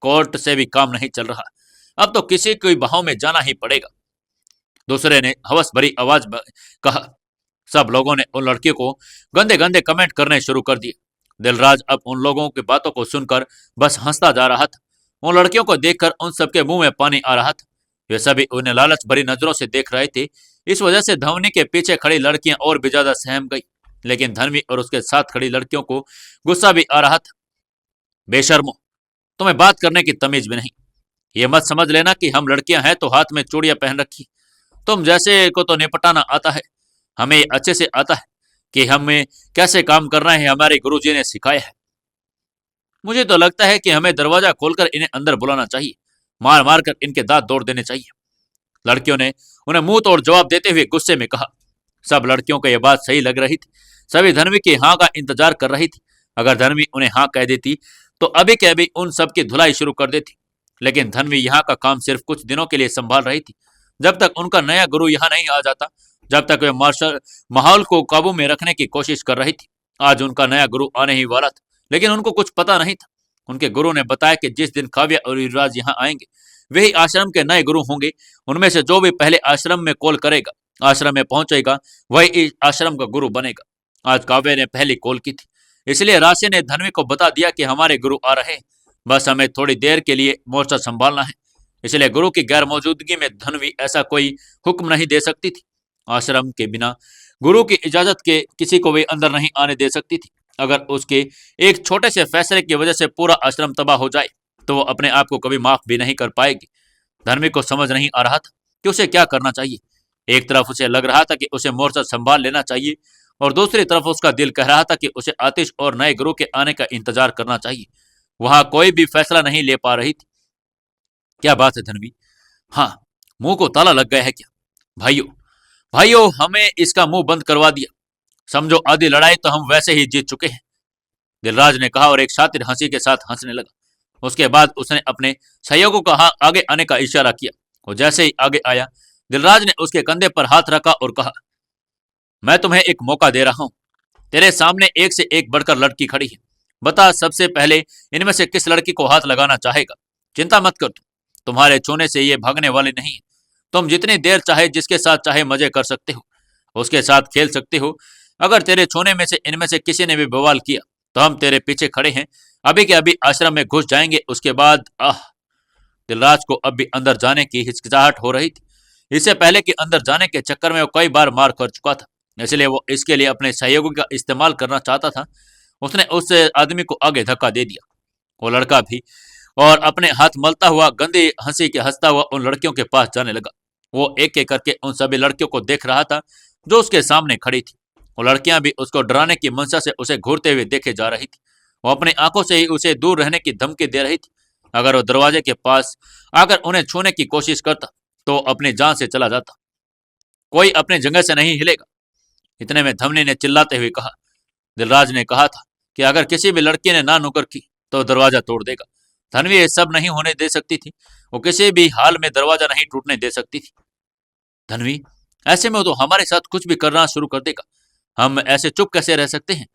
कोर्ट से भी काम नहीं चल रहा। अब तो किसी की बाहों में जाना ही पड़ेगा। दूसरे ने हवस भरी आवाज में कहा। सब लोगों ने उन लड़कियों को गंदे गंदे कमेंट करने शुरू कर दिए। दिलराज अब उन लोगों की बातों को सुनकर बस हंसता जा रहा था। उन लड़कियों को देखकर उन सबके मुंह में पानी आ रहा था। वे सभी उन्हें लालच भरी नजरों से देख रहे थे। इस वजह से धवनी के पीछे खड़ी लड़कियां और भी ज्यादा सहम गई। लेकिन धनवी और उसके साथ खड़ी लड़कियों को गुस्सा भी आ रहा था। बेशर्मो, तुम्हें बात करने की तमीज भी नहीं। ये मत समझ लेना कि हम लड़कियां हैं तो हाथ में चूड़ियां पहन रखी। तुम जैसे को तो निपटाना आता है। हमें ये अच्छे से आता है कि हमें कैसे काम करना है, हमारे गुरुजी ने सिखाया है। मुझे तो लगता है कि हमें दरवाजा खोलकर इन्हें अंदर बुलाना चाहिए, मार मार कर इनके दांत तोड़ देने चाहिए। लड़कियों ने उन्हें मुंह तोड़ जवाब देते हुए गुस्से में कहा। सब लड़कियों को यह बात सही लग रही थी। सभी धनवी की हाँ का इंतजार कर रही थी। अगर धनवी उन्हें हाँ कह देती तो अभी के अभी उन सब की धुलाई शुरू कर देती। लेकिन धनवी यहाँ का काम सिर्फ कुछ दिनों के लिए संभाल रही थी, जब तक उनका नया गुरु यहाँ नहीं आ जाता। जब तक वे मार्शल माहौल को काबू में रखने की कोशिश कर रही थी। आज उनका नया गुरु आने ही वाला था, लेकिन उनको कुछ पता नहीं था। उनके गुरु ने बताया कि जिस दिन काव्या और युवराज यहाँ आएंगे वही आश्रम के नए गुरु होंगे। उनमें से जो भी पहले आश्रम में कॉल करेगा, आश्रम में पहुंचेगा, वही इस आश्रम का गुरु बनेगा। आज काव्या ने पहली कॉल की थी, इसलिए राशि ने धनवी को बता दिया कि हमारे गुरु आ रहे हैं, बस हमें थोड़ी देर के लिए मोर्चा संभालना है। इसलिए गुरु की गैर मौजूदगी में धनवी ऐसा कोई हुक्म नहीं दे सकती थी। आश्रम के बिना गुरु की इजाजत के किसी को भी अंदर नहीं आने दे सकती थी। अगर उसके एक छोटे से फैसले की वजह से पूरा आश्रम तबाह हो जाए तो वो अपने आप को कभी माफ भी नहीं कर पाएगी। धर्मी को समझ नहीं आ रहा था कि उसे क्या करना चाहिए। एक तरफ उसे लग रहा था कि उसे मोर्चा संभाल लेना चाहिए और दूसरी तरफ उसका दिल कह रहा था कि उसे आतिश और नए गुरु के आने का इंतजार करना चाहिए। वहां कोई भी फैसला नहीं ले पा रही थी। क्या बात है धनवी? हाँ, मुंह को ताला लग गया है क्या? भाइयों भाइयों, हमें इसका मुंह बंद करवा दिया। समझो आधी लड़ाई तो हम वैसे ही जीत चुके हैं, दिलराज ने कहा और एक शातिर हंसी के साथ हंसने लगा। उसके बाद उसने अपने सहयोगों का आगे आने का इशारा किया। वो जैसे ही आगे आया, दिलराज ने उसके कंधे पर हाथ रखा और कहा, मैं तुम्हें एक मौका दे रहा हूं। तेरे सामने एक से एक बढ़कर लड़की खड़ी है। बता, सबसे पहले इनमें से किस लड़की को हाथ लगाना चाहेगा? चिंता मत कर, तुम्हारे छूने से ये भागने वाले नहीं है। तुम जितनी देर चाहे जिसके साथ चाहे मजे कर सकते हो, उसके साथ खेल सकते हो। अगर तेरे छूने में से इनमें से किसी ने भी बवाल किया तो हम तेरे पीछे खड़े हैं, अभी के अभी आश्रम में घुस जाएंगे। उसके बाद दिलराज को अब भी अंदर जाने की हिचकिचाहट हो रही थी। इससे पहले कि अंदर जाने के चक्कर में वो कई बार मार कर चुका था, इसलिए वो इसके लिए अपने सहयोगी का इस्तेमाल करना चाहता था। उसने उस आदमी को आगे धक्का दे दिया। वो लड़का भी और अपने हाथ मलता हुआ गंदी हंसी के हंसता हुआ उन लड़कियों के पास जाने लगा। वो एक एक करके उन सभी लड़कियों को देख रहा था जो उसके सामने खड़ी थी। वो लड़कियां भी उसको डराने की मंशा से उसे घूरते हुए देखे जा रही थी। वो अपनी आंखों से ही उसे दूर रहने की धमकी दे रही थी। अगर वो दरवाजे के पास आकर उन्हें छूने की कोशिश करता तो अपनी जान से चला जाता। कोई अपनी जगह से नहीं हिलेगा। इतने में धमनी ने चिल्लाते हुए कहा। दिलराज ने कहा था कि अगर किसी भी लड़की ने ना नुकर की तो दरवाजा तोड़ देगा। धनवी ये सब नहीं होने दे सकती थी। वो किसी भी हाल में दरवाजा नहीं टूटने दे सकती थी। धनवी, ऐसे में वो तो हमारे साथ कुछ भी करना शुरू कर देगा। हम ऐसे चुप कैसे रह सकते हैं?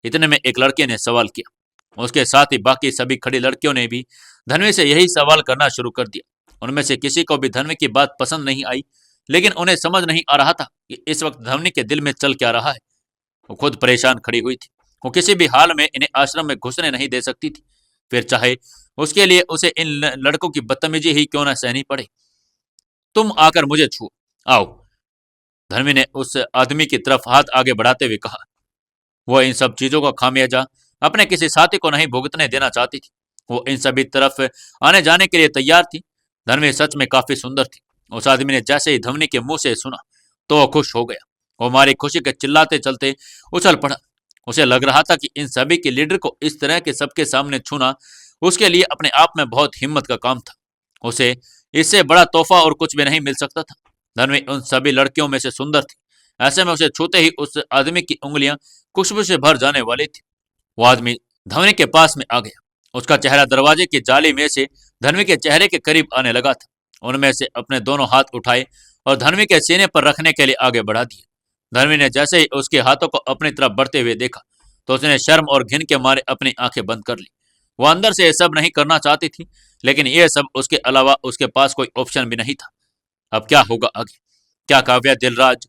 इतने में एक लड़के ने सवाल किया। उसके साथ ही बाकी सभी खड़ी लड़कियों ने भी धनवी से यही सवाल करना शुरू कर दिया। उनमें से किसी को भी धनवी की बात पसंद नहीं आई, लेकिन उन्हें समझ नहीं आ रहा था कि इस वक्त धनवी के दिल में चल क्या रहा है। वो खुद परेशान खड़ी हुई थी। वो किसी भी हाल में इन्हें आश्रम में घुसने नहीं दे सकती थी, फिर चाहे उसके लिए उसे इन लड़कों की बदतमीजी ही क्यों ना सहनी पड़े। तुम आकर मुझे छुओ, आओ, धनवी ने उस आदमी की तरफ हाथ आगे बढ़ाते हुए कहा। वो इन सब चीजों का खामियाजा अपने किसी साथी को नहीं भुगतने देना चाहती थी। वो इन सभी तरफ आने जाने के लिए तैयार थी। धनवी सच में काफी सुंदर थी। उस आदमी ने जैसे ही धवनी के मुंह से सुना तो वो खुश हो गया। वो हमारी खुशी के चिल्लाते चलते उछल पड़ा। उसे लग रहा था कि इन सभी के लीडर को इस तरह के सबके सामने छूना उसके लिए अपने आप में बहुत हिम्मत का काम था। उसे इससे बड़ा तोहफा और कुछ भी नहीं मिल सकता था। धनवी उन सभी लड़कियों में से सुंदर थी। ऐसे में उसे छूते ही उस आदमी की उंगलियां खुशबू से भर जाने वाली थी। वो आदमी धनवी के पास में आ गया। उसका चेहरा दरवाजे की जाली में से धनवी के चेहरे के करीब आने लगा था। उनमें से अपने दोनों हाथ उठाए और धनवी के सीने पर रखने के लिए आगे बढ़ा दिए। धनवी ने जैसे ही उसके हाथों को अपनी तरफ बढ़ते हुए देखा तो उसने शर्म और घिन के मारे अपनी आंखें बंद कर ली। वो अंदर से ये सब नहीं करना चाहती थी, लेकिन ये सब उसके अलावा उसके पास कोई ऑप्शन भी नहीं था। अब क्या होगा आगे? क्या काव्या दिलराज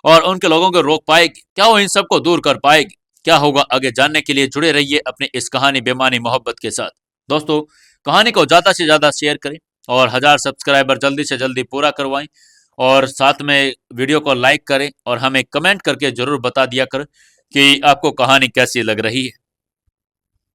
और उनके लोगों को रोक पाएगी? क्या वो इन सबको दूर कर पाएगी? क्या होगा आगे जानने के लिए जुड़े रहिए अपनी इस कहानी बेमानी मोहब्बत के साथ। दोस्तों, कहानी को ज्यादा से ज्यादा शेयर करें और 1000 सब्सक्राइबर जल्दी से जल्दी पूरा करवाएं, और साथ में वीडियो को लाइक करें और हमें कमेंट करके जरूर बता दिया करें कि आपको कहानी कैसी लग रही है।